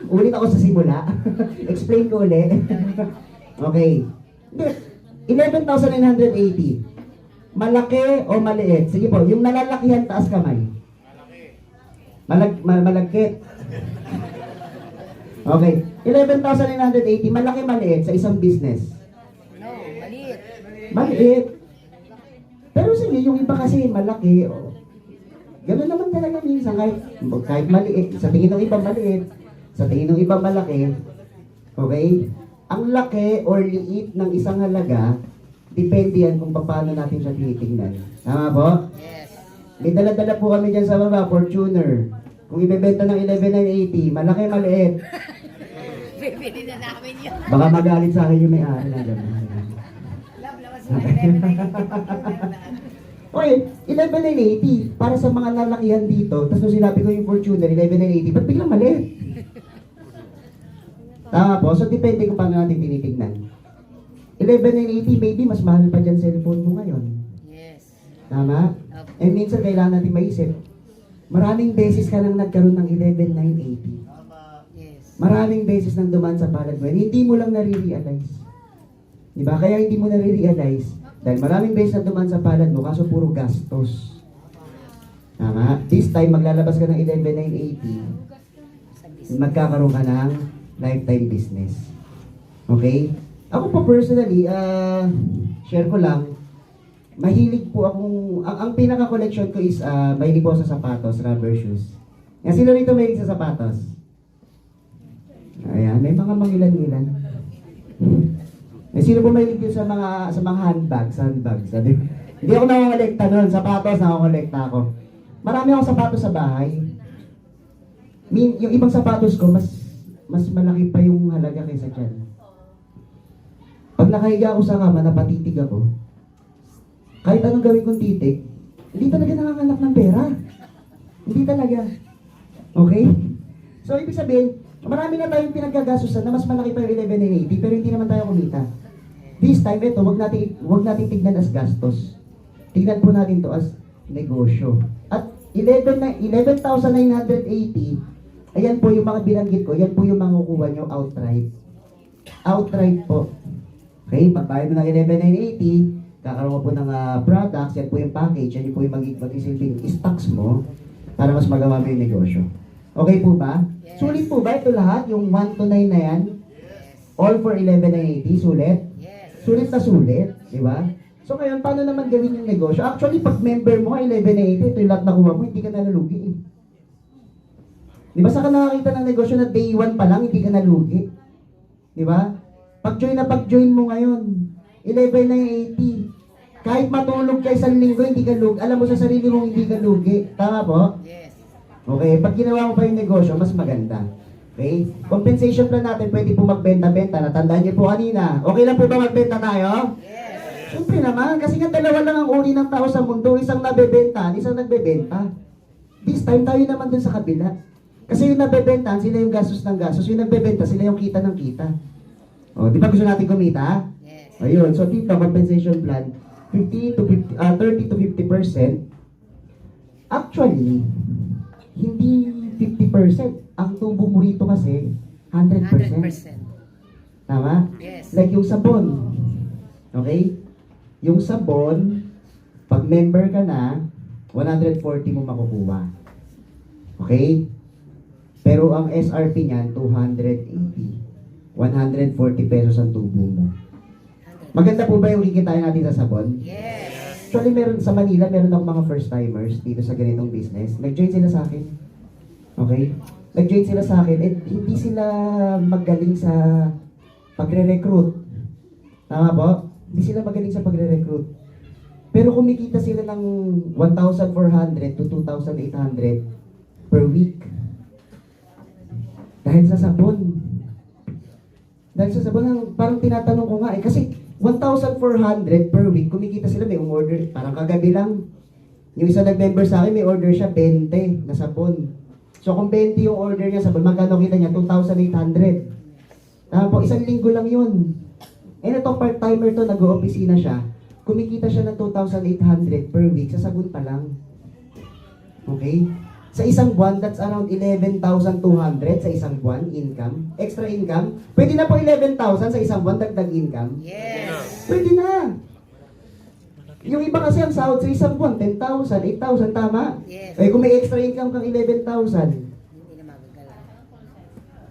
Ulit ako sa simula. Explain ko ulit. Okay. 11,980. Malaki o maliit? Sige po, yung nalalakihan, taas kamay. Malagkit. Okay. 11,980, malaki maliit sa isang business. No, maliit. Maliit. Pero sige, yung iba kasi malaki. Gano'n naman talaga minsan, kahit maliit. Sa tingin ng iba maliit, sa tingin ng iba malaki. Okay? Ang laki or liit ng isang halaga, depende yan kung paano natin siya tinitingnan. Tama po? Yes. May dala-dala po kami dyan sa baba, Fortuner. Kung ibebenta ng 11,980, malaki, maliit. Bibili na namin yun. Baka magalit sa akin yung may-ari na gano'n. Love, lawas mo. 11,980. Okay, 11,980 para sa mga lalakihan dito. Tapos nung sinabi ko yung Fortuner, 11,980, ba't biglang maliit? Tama po, so depende kung paano natin tinitignan. 11,980, maybe mas mahal pa dyan cellphone mo ngayon. Yes. Tama? And minsan kailangan natin maisip, maraming beses ka nang nagkaroon ng 11,980. Yes. Maraming beses nang dumaan sa palad mo. Hindi mo lang nare-realize. Diba? Kaya hindi mo nare-realize. Dahil maraming beses na dumaan sa palad mo, kaso puro gastos. Tama? This time, maglalabas ka ng 11,980. Magkakaroon ka ng lifetime business. Okay? Ako po personally, share ko lang, mahilig po akong, ang pinaka-collection ko is, mahilig po sa sapatos, rubber shoes. Yan, sino rito mahilig sa sapatos? Ayan, may mga mangilan-ngilan. Sino po mahilig din sa mga handbags? Hindi ako nakongolekta nun, sapatos, nakongolekta ako. Marami akong sapatos sa bahay. Yung ibang sapatos ko, mas malaki pa yung halaga kaysa dyan. Pag nakahiga ako sa kama, napatitig ako. Kahit anong gawin kong titig, hindi talaga nakakalak ng pera. Hindi talaga. Okay? So, ibig sabihin, marami na tayong pinagkagasusan na mas malaki pa yung 11,980 pero hindi naman tayo kumita. This time, ito, wag natin tignan as gastos. Tignan po natin to as negosyo. At 11,980, ayan po yung mga binanggit ko, yan po yung makukuha nyo outright. Outright po. Okay, pagbayad mo ng 11,980, kakaroon mo po ng products, yan po yung package, yan po yung mag-isilbing stocks mo para mas magawa mo yung negosyo. Okay po ba? Yes. Sulit po ba ito lahat? Yung 1 to 9 na yan? Yes. All for 11,980? Sulit? Yes. Sulit na sulit, di ba? So ngayon, paano naman gawin yung negosyo? Actually, pag member mo ka 11,980, ito yung lahat na kuha mo, hindi ka nalugi eh. Di ba sa ka nakakita ng negosyo na day 1 pa lang, hindi ka nalugi? Di ba? Pag-join mo ngayon, 11,980. Kahit matulog ka isang linggo, hindi ka lugi. Alam mo sa sarili mo, hindi ka lugi. Tama po? Yes. Okay, pag ginawa mo pa yung negosyo, mas maganda. Okay? Compensation plan natin, pwede po magbenta-benta. Natandaan niyo po kanina. Okay lang po ba magbenta tayo? Yes. Siyempre naman, kasi nga dalawa lang ang uri ng tao sa mundo. Isang nabebenta, isang nagbebenta. This time, tayo naman dun sa kabila. Kasi yung nabebenta, sila yung gastos ng gastos. Yung nagbebenta, sila yung kita ng kita. O, di ba gusto natin kumita? Yes. Ayun, so dito, compensation plan, 30 to 50%. Actually, hindi 50%. Ang tubo mo rito kasi, 100%. 100%. Tama? Yes. Like yung sabon. Okay? Yung sabon, pag member ka na, 140 mo makukuha. Okay? Pero ang SRP niyan, 280. 140 pesos ang tubo mo. Maganda po ba yung kikitain natin sa sabon? Yes. Actually, meron sa Manila, meron akong mga first-timers dito sa ganitong business. Nag-join sila sa akin. Okay? Nag-join sila sa akin and hindi sila magaling sa pagre-recruit. Tama po? Hindi sila magaling sa pagre-recruit. Pero kumikita sila ng 1,400 to 2,800 per week. Dahil sa sabon. Dahil sa sabon, parang tinatanong ko nga kasi 1,400 per week, kumikita sila, may order, parang kagabi lang. Yung isa nag-member sa akin, may order siya 20 na sabon. So kung 20 yung order niya sabon, magkano kita niya? 2,800. Tama po, isang linggo lang yun. Eh ito, part-timer to, nag-o-opisina siya. Kumikita siya ng 2,800 per week sa sabon pa lang. Okay? Sa isang buwan, that's around 11,200 sa isang buwan, income. Extra income. Pwede na po 11,000 sa isang buwan, dagdag income. Yes. Pwede na. Yung iba kasi ang sahod sa isang buwan, 10,000, 8,000, tama? Yes. Eh kung may extra income kang 11,000, Hindi na magagala.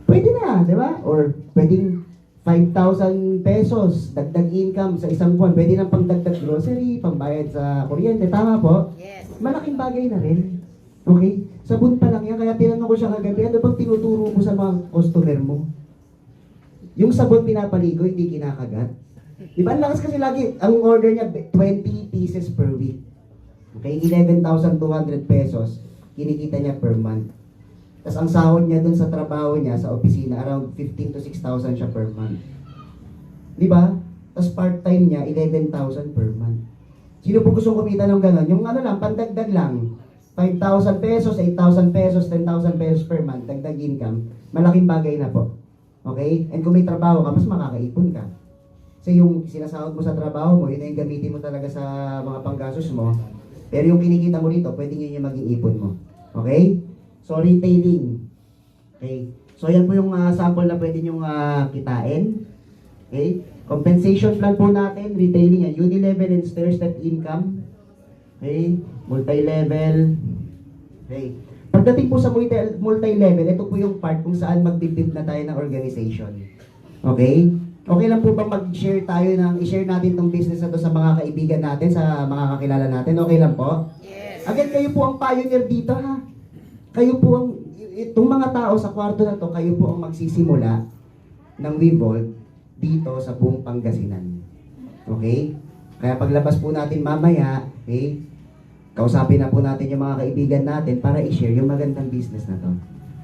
pwede na, di ba? Or pwedeng 5,000 pesos, dagdag income sa isang buwan. Pwede na pang dagdag grocery, pambayad sa kuryente, tama po? Yes. Malaking bagay na rin. Okay? Sabon pa lang yan. Kaya tinanong ko siya kagabi, ano bang tinuturo mo sa mga customer mo? Yung sabon pinapaligo, hindi kinakagat. Di ba? Ang lakas kasi lagi, ang order niya, 20 pieces per week. Okay? 11,200 pesos, kinikita niya per month. Tapos ang sahod niya dun sa trabaho niya, sa opisina, around 15 to 6,000 siya per month. Di ba? Tapos part-time niya, 11,000 per month. Sino po gusto kumita ng gano'n? Yung ano lang, pandagdag lang. 5,000 pesos, 8,000 pesos, 10,000 pesos per month, dagdag income, malaking bagay na po. Okay? And kung may trabaho ka, mas makakaipon ka. Kasi yung sinasahod mo sa trabaho mo, yun ay gamitin mo talaga sa mga panggastos mo. Pero yung kinikita mo rito, pwede yun yung maging ipon mo. Okay? So, retailing. Okay? So, yan po yung sample na pwede nyo kitain. Okay? Compensation plan po natin, retailing, yan, unilevel and stair-step income. Okay? Multi-level. Okay. Pagdating po sa multi-level, ito po yung part kung saan magbibuild na tayo ng organization. Okay? Okay lang po bang mag-share tayo i-share natin tong business na to sa mga kaibigan natin, sa mga kakilala natin? Okay lang po? Yes. Again, kayo po ang pioneer dito, ha? Kayo po ang, itong mga tao sa kwarto na to, kayo po ang magsisimula ng Wevolt dito sa buong Pangasinan. Okay? Kaya paglabas po natin mamaya, okay? Kausapin na po natin yung mga kaibigan natin para i-share yung magandang business na to.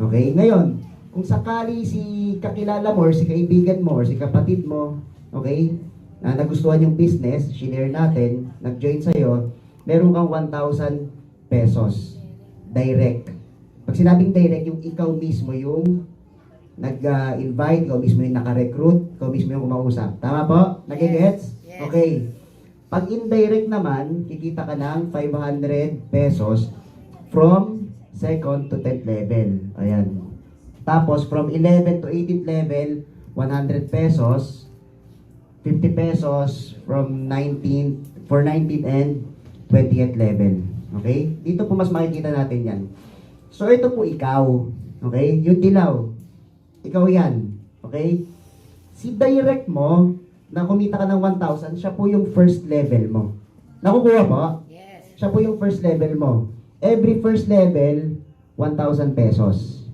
Okay? Ngayon, kung sakali si kakilala mo or si kaibigan mo or si kapatid mo, okay, na nagustuhan yung business, share natin, nag-join sa'yo, meron kang 1,000 pesos. Direct. Pag sinabing direct, yung ikaw mismo yung nag-invite, ikaw mismo yung naka-recruit, ikaw mismo yung kumausap. Tama po? Nagigets? Yes. Okay. Pag indirect naman, kikita ka ng 500 pesos from 2nd to 10th level. Ayan. Tapos, from 11 to 18th level, 100 pesos. 50 pesos from 19th, for 19th and 20th level. Okay? Dito po mas makikita natin yan. So, ito po ikaw. Okay? Yung dilaw. Ikaw yan. Okay? Si direct mo, na kumita ka ng 1,000, siya po yung first level mo. Nakukuha po? Yes. Siya po yung first level mo. Every first level, 1,000 pesos.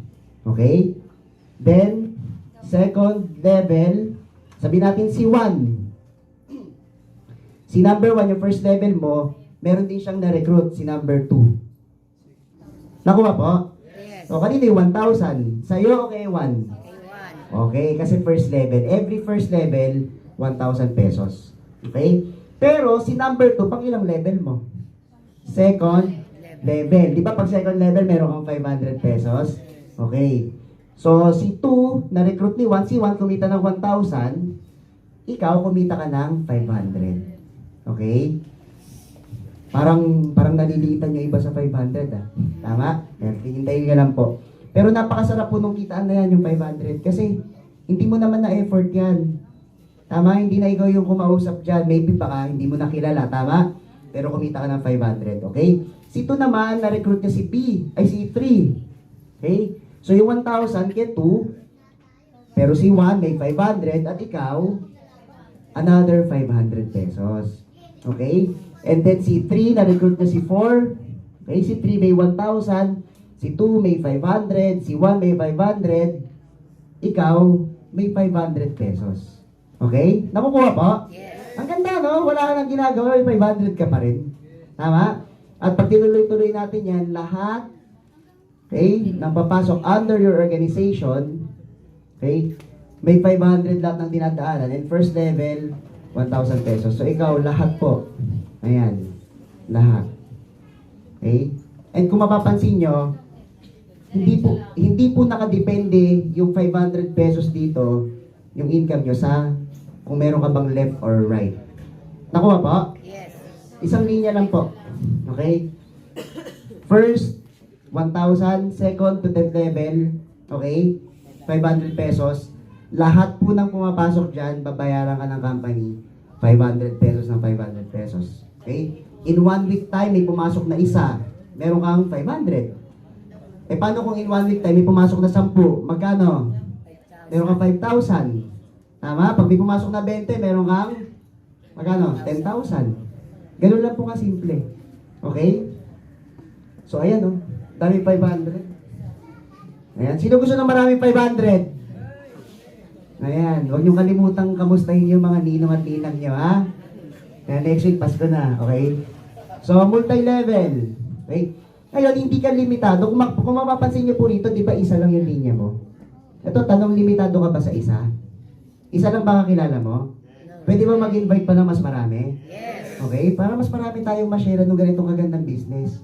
Okay? Then, second level, sabihin natin si 1. Si number 1, yung first level mo, meron din siyang na-recruit, si number 2. Nakuha po? Yes. So, kanina yung 1,000. Sa'yo, okay, 1. Okay, 1. Okay, kasi first level. Every first level, 1,000 pesos. Okay? Pero, si number 2, pang ilang level mo? Second level. Di ba pag second level, meron kang 500 pesos? Okay. So, si 2, na-recruit ni 1, si 1 kumita ng 1,000, ikaw kumita ka ng 500. Okay? Parang nalilitan yung iba sa 500 ah. Tama? Yan, hintayin ka lang po. Pero napakasarap po nung kitaan na yan, yung 500. Kasi, hindi mo naman na-effort yan. Tama? Hindi na ikaw yung kumausap dyan. Maybe baka hindi mo nakilala. Tama? Pero kumita ka ng 500. Okay? Si 2 naman, na-recruit niya si B. Ay, si 3. Okay? So, yung 1,000 kay 2. Pero si 1 may 500 at ikaw, another 500 pesos. Okay? And then si 3, na-recruit na si 4. Okay? Si 3 may 1,000. Si 2 may 500. Si 1 may 500. Ikaw, may 500 pesos. Okay? Nakukuha po? Yes. Ang ganda, no? Wala ka nang ginagawa, may 500 ka pa rin. Tama? At pag tinuloy-tuloy natin yan, lahat, okay, nang papasok under your organization, okay, may 500 lahat ng dinadaanan. And first level, 1,000 pesos. So, ikaw, lahat po. Ayan. Lahat. Okay? And kung mapapansin nyo, hindi po nakadepende yung 500 pesos dito, yung income nyo sa kung meron ka bang left or right. Nakuha po? Yes. Isang linya lang po. Okay? First, 1,000. Second to 10th level. Okay? 500 pesos. Lahat po ng pumapasok dyan, babayaran ka ng company 500 pesos ng 500 pesos. Okay? In 1 week time, may pumasok na isa. Meron kang 500. Eh, paano kung in 1 week time, may pumasok na 10? Magkano? Meron kang 5,000. Tama? Pag may pumasok na 20, meron kang magkano? 10,000. Ganun lang po ka-simple. Okay? So, ayan o. Dami 500. Ayan. Sino gusto ng maraming 500? Ayan. Huwag niyong kalimutang kamustahin yung mga ninong at ninang niyo, ha? Ayan, next week, Pasko na. Okay? So, multi-level. Okay? Ngayon, hindi ka limitado. Kung mapapansin niyo po rito, di ba isa lang yung linya mo? Ito, tanong, limitado ka ba sa isa? Isa lang ba kakilala mo? Pwede ba mag-invite pa ng mas marami? Yes. Okay? Para mas marami tayong ma-share ng ganitong kagandang business.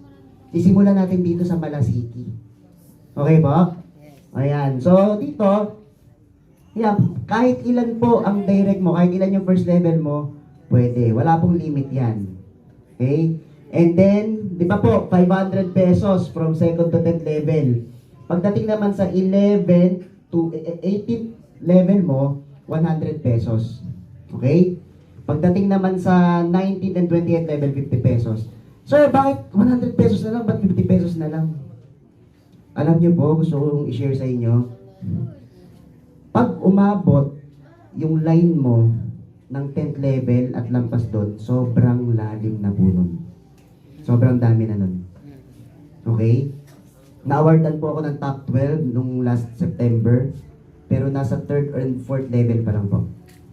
Sisimulan natin dito sa Malasiki. Okay po? Ayan. So, dito, yan, kahit ilan po ang direct mo, kahit ilan yung first level mo, pwede. Wala pong limit yan. Okay? And then, di ba po, 500 pesos from second to 10th level. Pagdating naman sa 11 to 18th level mo, 100 pesos. Okay? Pagdating naman sa 19th and 28th level, 50 pesos. Sir, bakit 100 pesos na lang? Ba't 50 pesos na lang? Alam niyo po, gusto kong i-share sa inyo. Pag umabot yung line mo ng 10th level at lampas doon, sobrang lalim na po nun. Sobrang dami na nun. Okay? Na-awardan po ako ng top 12 nung last September. Pero nasa 3rd and 4th level pa lang po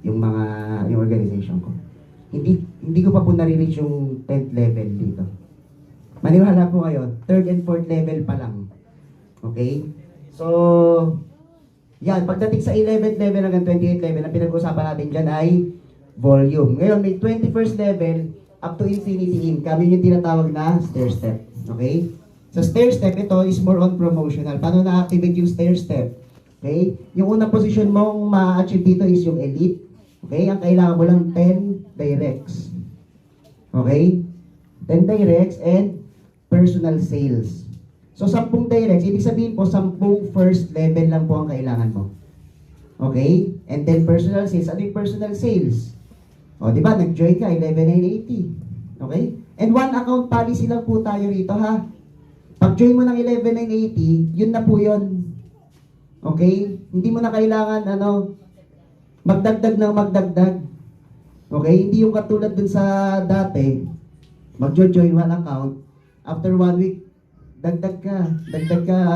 yung organization ko. Hindi ko pa po nare-reach yung 10th level dito. Maniwala po kayo, 3rd and 4th level pa lang. Okay? So, yan, pagdating sa 11th level hanggang 28th level, ang pinag-usapan natin dyan ay volume. Ngayon, may 21st level up to infinity income. Yun yung tinatawag na stair step. Okay? Sa stair step, ito is more on promotional. Paano na-activate yung stair step? Okay? Yung unang position mong ma-achieve dito is yung elite. Okay? Ang kailangan mo lang 10 directs. Okay? 10 directs and personal sales. So, 10 directs. Ibig sabihin po, 10 first level lang po ang kailangan mo. Okay? And then personal sales. Ano yung personal sales? O, di ba? Nag-join ka, 11,980. Okay? And one account policy lang po tayo rito, ha? Pag-join mo ng 11,980, yun na po yun. Okay? Hindi mo na kailangan, magdagdag ng magdagdag. Okay? Hindi yung katulad dun sa dati, mag-join one account, after 1 week, dagdag ka,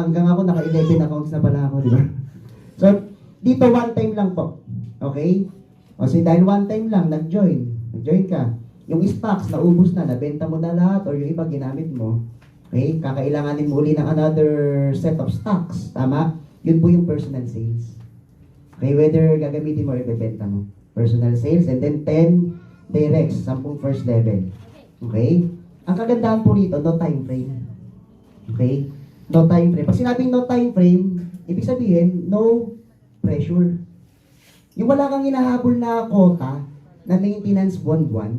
hanggang ako naka-11 accounts na pala ako, di ba? So, dito one time lang po. Okay? O, dahil one time lang, nag-join ka. yung stocks, naubos na, nabenta mo na lahat, or yung iba ginamit mo, okay, kakailanganin mo uli ng another set of stocks, tama? Yun po yung personal sales. Okay, whether gagamitin mo or ibebenta mo. Personal sales, and then 10 directs, 10 first level. Okay? Ang kagandahan po rito, no time frame. Okay? No time frame. Pag sinabing no time frame, ibig sabihin, no pressure. Yung wala kang hinahabol na quota na maintenance buwan-buwan.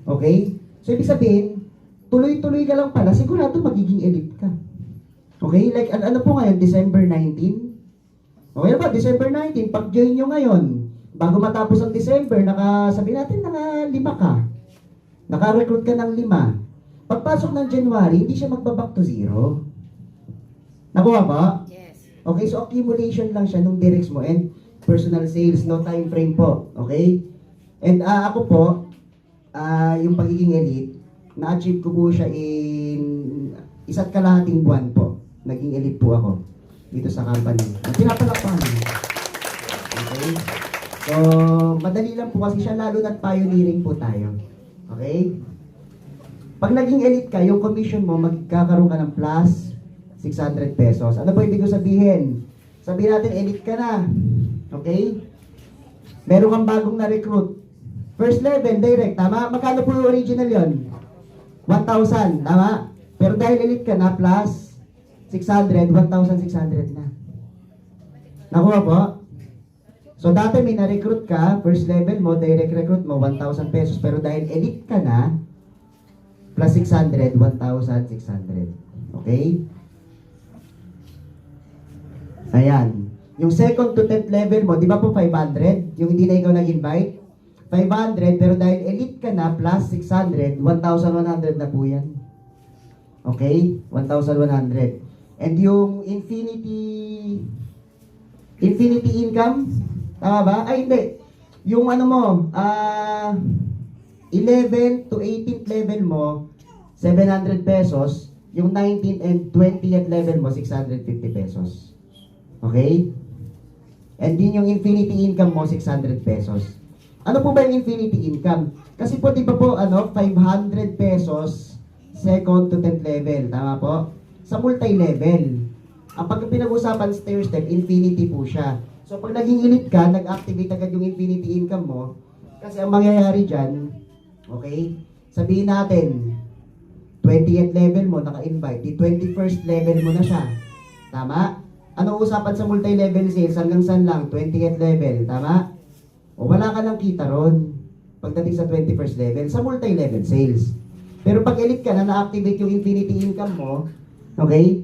Okay? So, ibig sabihin, tuloy-tuloy ka lang pala, sigurado magiging elite ka. Okay? Like, ano po ngayon, December 19? Okay ba? December 19, pag-join nyo ngayon, bago matapos ang December, sabi natin, naka-5 ka. Naka-recruit ka ng 5. Pagpasok ng January, hindi siya magbaback to 0. Nakuha ba? Yes. Okay, so accumulation lang siya nung directs mo and personal sales, no time frame po. Okay? And ako po, yung pagiging elite, na-achieve ko po siya in 1.5 buwan po. Naging elite po ako dito sa company. Pinapalakpahan. Okay? So, madali lang po kasi siya, lalo na't pioneering po tayo. Okay? Pag naging elite ka, yung commission mo, magkakaroon ka ng plus 600 pesos. Ano po ibig ko sabihin? Sabihin natin, elite ka na. Okay? Meron kang bagong na-recruit. First level, direct, tama? Magkano po yung original yon? 1,000, tama? Pero dahil elite ka na, plus 600, 1,600 na. Nakuha po? So, dati may na-recruit ka, first level mo, direct recruit mo, 1,000 pesos. Pero dahil elite ka na, plus 600, 1,600. Okay? Ayan. Yung second to 10th level mo, di ba po 500? Yung hindi na ikaw nag-invite? 500, pero dahil elite ka na, plus 600, 1,100 na po yan. Okay? 1,100. And yung infinity income, tama ba? Ay, hindi. Yung ano mo, 11 to 18th level mo, 700 pesos. Yung 19th and 20th level mo, 650 pesos. Okay? And din yung infinity income mo, 600 pesos. Ano po ba yung infinity income? Kasi po, di ba po, 500 pesos second to 10th level. Tama po? Sa multi-level. Ang pag pinag-usapan stair-step, infinity po siya. So, pag naging elite ka, nag-activate agad yung infinity income mo. Kasi ang mangyayari dyan, okay, sabihin natin, 20th level mo, naka-invite. Di 21st level mo na siya. Tama? Ano usapan sa multi-level sales? Hanggang saan lang? 20th level. Tama? O wala ka nang kita ron pagdating sa 21st level sa multi-level sales. Pero pag elite ka na, na-activate yung infinity income mo, okay?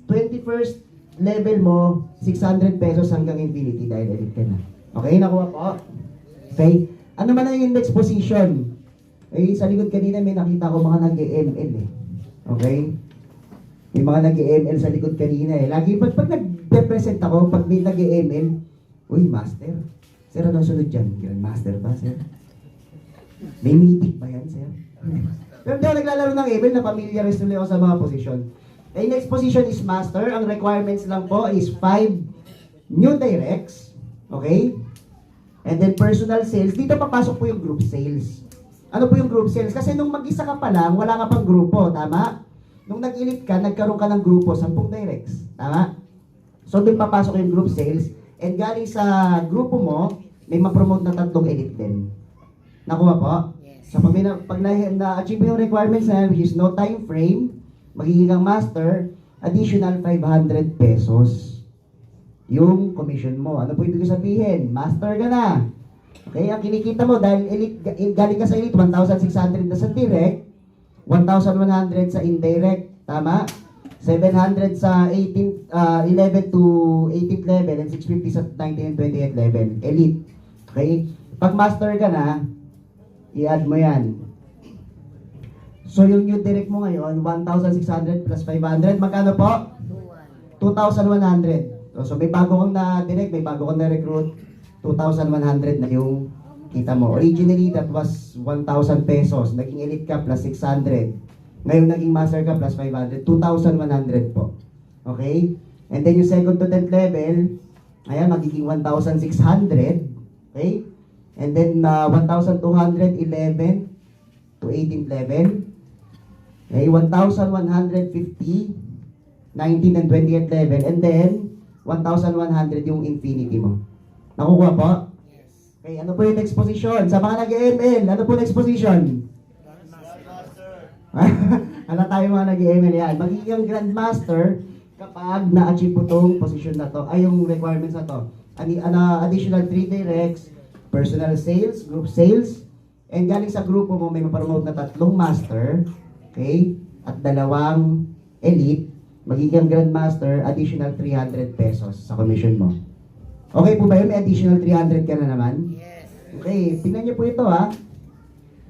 21st level mo, 600 pesos hanggang infinity dahil elite ka na. Okay? Nakuha po? Okay? Ano man na yung next position? Eh, sa likod kanina may nakita ko mga nag-ML eh. Okay? May mga nag-ML sa likod kanina eh. Lagi, pag nag-represent ako, pag may nag-ML, uy, master. Sir, anong sunod dyan? Grandmaster ba, sir? May meeting ba yan, sir? Pero hindi ako naglalaro ng ML na familiarize tuloy ako sa mga posisyon. Okay, next position is master. Ang requirements lang po is 5 new directs. Okay? And then personal sales. Dito papasok po yung group sales. Ano po yung group sales? Kasi nung mag-isa ka pa lang, wala ka pang grupo. Tama? Nung nag-elite ka, nagkaroon ka ng grupo, 10 directs. Tama? So, doon papasok yung group sales. And galing sa grupo mo, may ma-promote na 3 elite din. Nakuha po? Yes. So, pag na-achieve mo yung requirements na which is no time frame, magiging kang master, additional 500 pesos yung commission mo. Ano po ibig sabihin? Master ka na. Okay, ang kinikita mo dahil elite, galing ka sa elite, 1,600 na sa direct, 1,100 sa indirect, tama? 700 sa 11 to 18th level and 650 sa 19th and 20th level. Elite. Okay? Pag master ka na, i-add mo yan. So, yung new direct mo ngayon, 1,600 plus 500, magkano po? 2,100. So, may bago kang na-direct, may bago kang na-recruit, 2,100 na yung kita mo. Originally, that was 1,000 pesos. Naging elite ka plus 600. Ngayon, naging master ka plus 500. 2,100 po. Okay? And then, yung second to 10th level, ayan, magiging 1,600. Okay? And then, 1,211. to 18th level. Okay, 1,150, 19th and 20th level. And then, 1,100 yung infinity mo. Nakukuha po? Okay, ano po yung next position? Sa mga nag-ML, ano po next position? Ano tayo mga nag-ML yan? Magiging Grandmaster kapag na-achieve po itong position na to, ay yung requirements na to. Additional 3 directs, personal sales, group sales, and galing sa grupo mo may mapromote na 3 master, okay? At 2 elite, magiging Grandmaster, additional 300 pesos sa commission mo. Okay po ba yun? May additional 300 ka na naman? Yes. Okay, tingnan niyo po ito ha.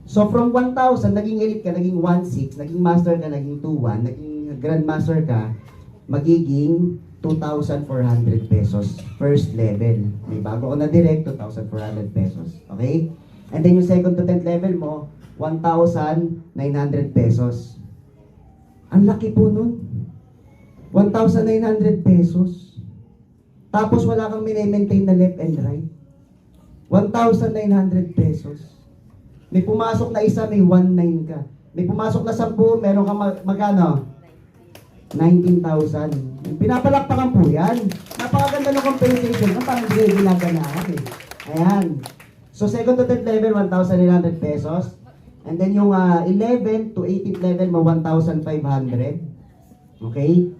So from 1,000, naging elite ka, naging 1,600, naging master ka, naging 2,100, naging grandmaster ka, magiging 2,400 pesos first level. May bago ko na direct, 2,400 pesos. Okay? And then yung second to 10th level mo, 1,900 pesos. Ang laki po nun. 1,900 pesos. Tapos wala kang mini-maintain na left and right. 1,900 pesos. May pumasok na isa, may 1,900 ka. May pumasok na 10, meron kang magkano? 19,000. Pinapalakpakan po yan. Napakaganda ng compensation. Ang parang hindi ginaganahan eh. Ayan. So second to 10th level, 1,900 pesos. And then yung 11 to 18th level mo, 1,500. Okay?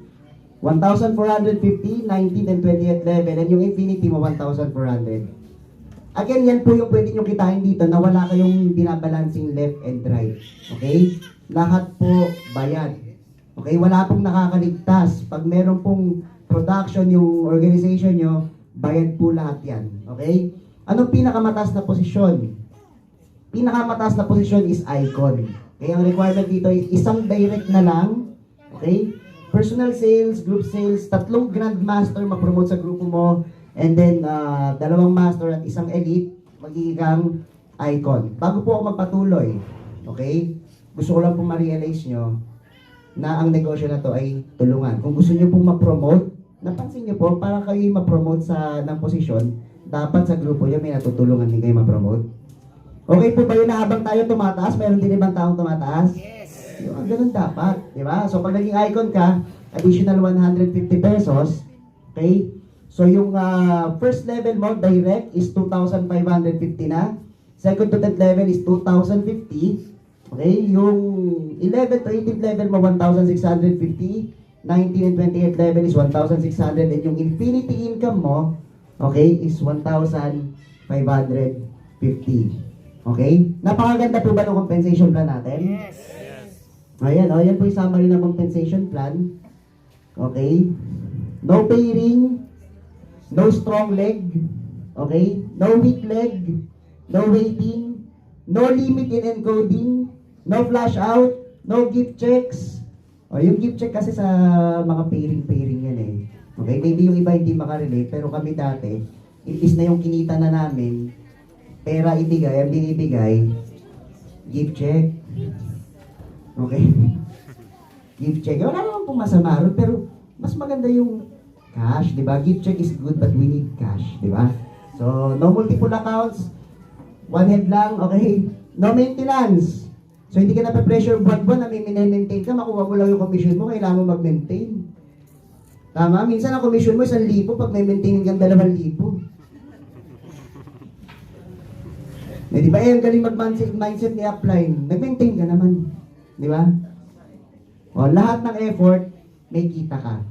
1,450, 19th and 20th level. And yung infinity mo, 1,400. Again, yan po yung pwede nyo kitain dito na wala kayong binabalancing left and right. Okay? Lahat po bayad. Okay? Wala pong nakakaligtas. Pag meron pong production yung organization nyo, bayad po lahat yan. Okay? Anong pinakamataas na posisyon? Pinakamataas na posisyon is icon. Okay? Ang requirement dito is isang direct na lang. Okay? Personal sales, group sales, 3 grandmaster ma-promote sa grupo mo. And then, 2 master at isang elite, magiging icon. Bago po ako magpatuloy, okay, gusto ko lang pong ma-realize nyo na ang negosyo na to ay tulungan. Kung gusto nyo pong ma-promote, napansin nyo po, para kayo ma-promote ng posisyon, dapat sa grupo nyo may natutulungan din kayo ma-promote. Okay po ba yun na habang tayo tumataas, mayroon din ibang taong tumataas? Yes. Ganun dapat, di ba? So, pag naging icon ka, additional 150 pesos, okay? So, yung first level mo, direct, is 2,550 na. Second to 10th level is 2,050. Okay? Yung 11 to 18th level mo, 1,650. 19 and 28th level is 1,600. And yung infinity income mo, okay, is 1,550. Okay? Napakaganda po ba ng compensation plan natin? Yes. Ayan, yan po yung summary ng compensation plan. Okay? No pay ring. No strong leg, okay? No weak leg, no waiting, no limit in encoding, no flash out, no gift checks. O, yung gift check kasi sa mga pairing yan eh. Okay, maybe yung iba hindi makarelate, pero kami dati, imbis na yung kinita na namin, pera ibigay, ang binibigay, gift check. Okay? Gift check. Wala naman pong masama ron, pero mas maganda yung cash, di ba? Gift check is good but we need cash, di ba? So, no multiple accounts, one head lang, okay? No maintenance. So, hindi ka na pa-pressure buwan-buwan na may maintain ka, makuha mo lang yung commission mo, kailangan mo mag-maintain. Tama? Minsan ang commission mo 1,000, pag may maintaining kang 2,000. Eh, di ba? Ang galing mag-mindset ni upline. Nag-maintain ka naman. Di ba? O, lahat ng effort, may kita ka.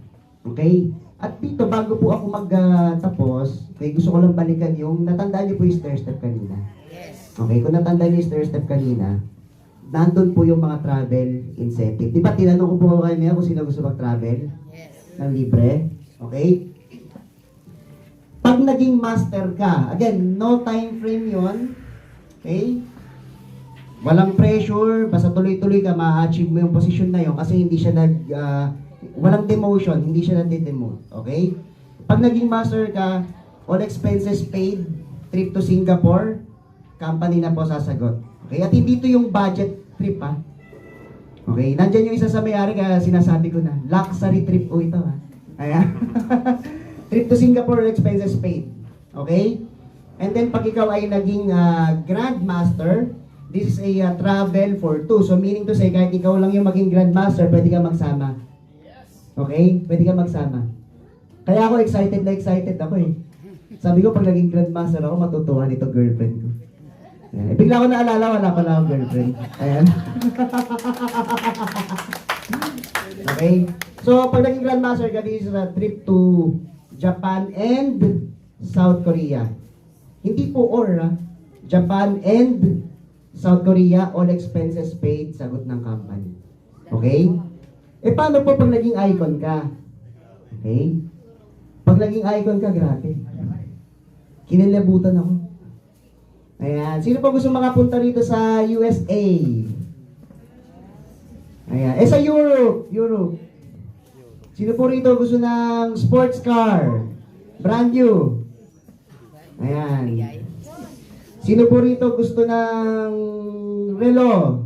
Okay? At dito, bago po ako magtapos, okay, gusto ko lang balikan yung, natandaan niyo po yung stair step kanina. Yes. Okay, kung natandaan niyo yung stair step kanina, nandun po yung mga travel incentive. Di ba, tinanong ko po kayo niya kung sino gusto mag-travel? Yes. Ng libre? Okay? Pag naging master ka, again, no time frame yon. Okay? Walang pressure, basta tuloy-tuloy ka, ma-achieve mo yung position na yon kasi hindi siya walang demotion, hindi siya nade-demote. Okay? Pag naging master ka, all expenses paid, trip to Singapore, company na po sasagot. Okay? At hindi ito yung budget trip, ha? Okay? Nandyan yung isa sa may-ari, kaya sinasabi ko na, luxury trip po ito, ha? Ayan. Trip to Singapore, all expenses paid. Okay? And then, pag ikaw ay naging grandmaster, this is a travel for two. So meaning to say, kahit ikaw lang yung maging grandmaster, pwede ka magsama. Okay? Pwede ka magsama. Kaya ako excited na excited ako eh. Sabi ko, pag naging grandmaster ako, matutuwa nito girlfriend ko. Ayan. Eh, bigla ko naalala, wala pala akong girlfriend. Ayan. Okay? So, pag naging grandmaster ka, this is a trip to Japan and South Korea. Hindi po Japan and South Korea, all expenses paid, sagot ng company. Okay? Eh, paano po pag naging icon ka? Okay? Pag naging icon ka, grabe. Kinilabutan ako. Ayan. Sino pa gusto makapunta rito sa USA? Ayan. Eh, sa Europe. Sino po rito gusto ng sports car? Brand new. Ayan. Sino po rito gusto ng relo?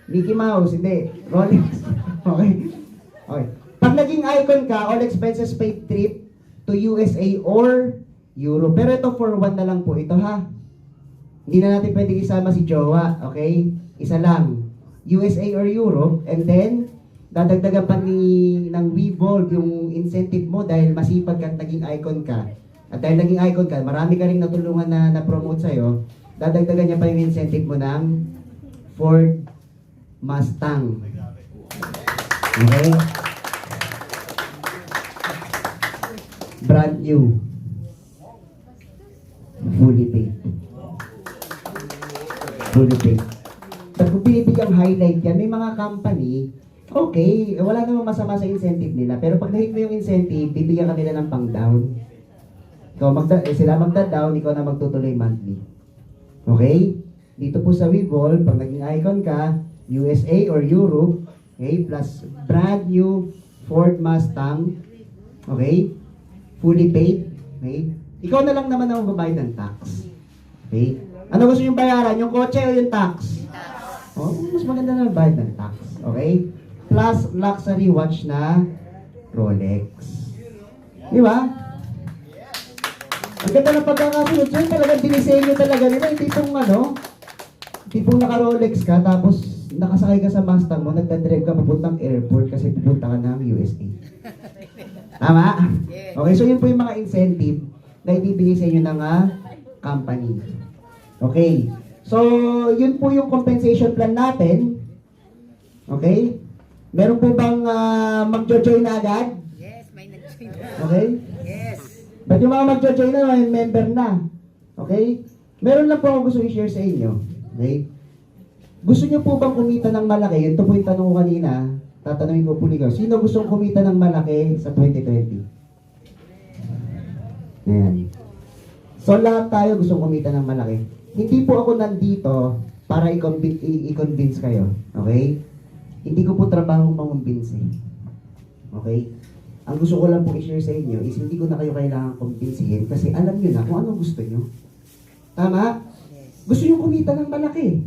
Mickey Mouse, hindi. Rolex. Okay. Okay. Pag naging icon ka, all expenses paid trip to USA or Europe. Pero ito for one na lang po ito ha. Hindi na natin pwede isama si Jowa. Okay? Isa lang. USA or Europe. And then, dadagdagan pa ng Wevolve yung incentive mo dahil masipag ka at naging icon ka. At dahil naging icon ka, marami ka rin natulungan na na-promote sa'yo, dadagdagan niya pa yung incentive mo ng Ford Mustang. Okay? Brand new. Fully paid. Fully paid. Tapos kung binibigyang highlight yan, may mga company, okay, wala namang masama sa incentive nila. Pero pag nahit mo yung incentive, bibigyan ka nila ng pang-down. Sila magda-down, ikaw na magtutuloy monthly. Okay? Dito po sa Wevolve, pag naging icon ka, USA or Europe, okay, plus brand new Ford Mustang, okay, fully paid, okay, ikaw na lang naman ang babayad ng tax. Okay? Ano gusto yung bayaran? Yung kotse o yung tax? Oh, mas maganda na bayad ng tax. Okay? Plus luxury watch na Rolex. Di ba? Ang ganda ng pagkakasunod. So, talagang dinisenyo talaga nila. Hindi pong naka-Rolex ka, tapos nakasakay ka sa Mustang mo, nagdadrive ka papuntang airport kasi pupunta ka ng USA. Tama? Okay, so yun po yung mga incentive na ibibigay sa inyo ng company. Okay. So, yun po yung compensation plan natin. Okay? Meron po bang magjo-join na agad? Yes, may nag-join. Okay? Yes. Ba't yung mga magjo-join na, may member na? Okay? Meron lang po ako gusto i-share sa inyo. Okay? Gusto nyo po bang kumita ng malaki? Ito po yung tanong ko kanina. Tatanungin ko po ligaw. Sino gustong kumita ng malaki sa 2020? Ayan. So, lahat tayo gustong kumita ng malaki. Hindi po ako nandito para i-convince kayo. Okay? Hindi ko po trabaho mangumbinse. Okay? Ang gusto ko lang po i-share sa inyo is hindi ko na kayo kailangan kumbinsihin kasi alam nyo na kung ano gusto nyo. Tama? Gusto nyo kumita ng malaki.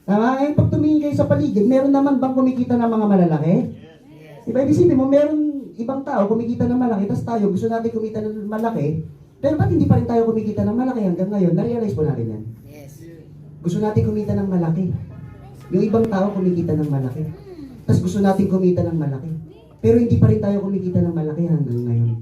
Tama? Ngayon pag tumingin kayo sa paligid, meron naman bang kumikita ng mga malalaki? Diba? Isipin mo, meron ibang tao kumikita ng malaki, tapos tayo gusto natin kumita ng malaki, pero ba't hindi pa rin tayo kumikita ng malaki hanggang ngayon? Na-realize po natin yan. Yes. Gusto natin kumita ng malaki. Yung ibang tao kumikita ng malaki. Tapos gusto natin kumita ng malaki. Pero hindi pa rin tayo kumikita ng malaki hanggang ngayon.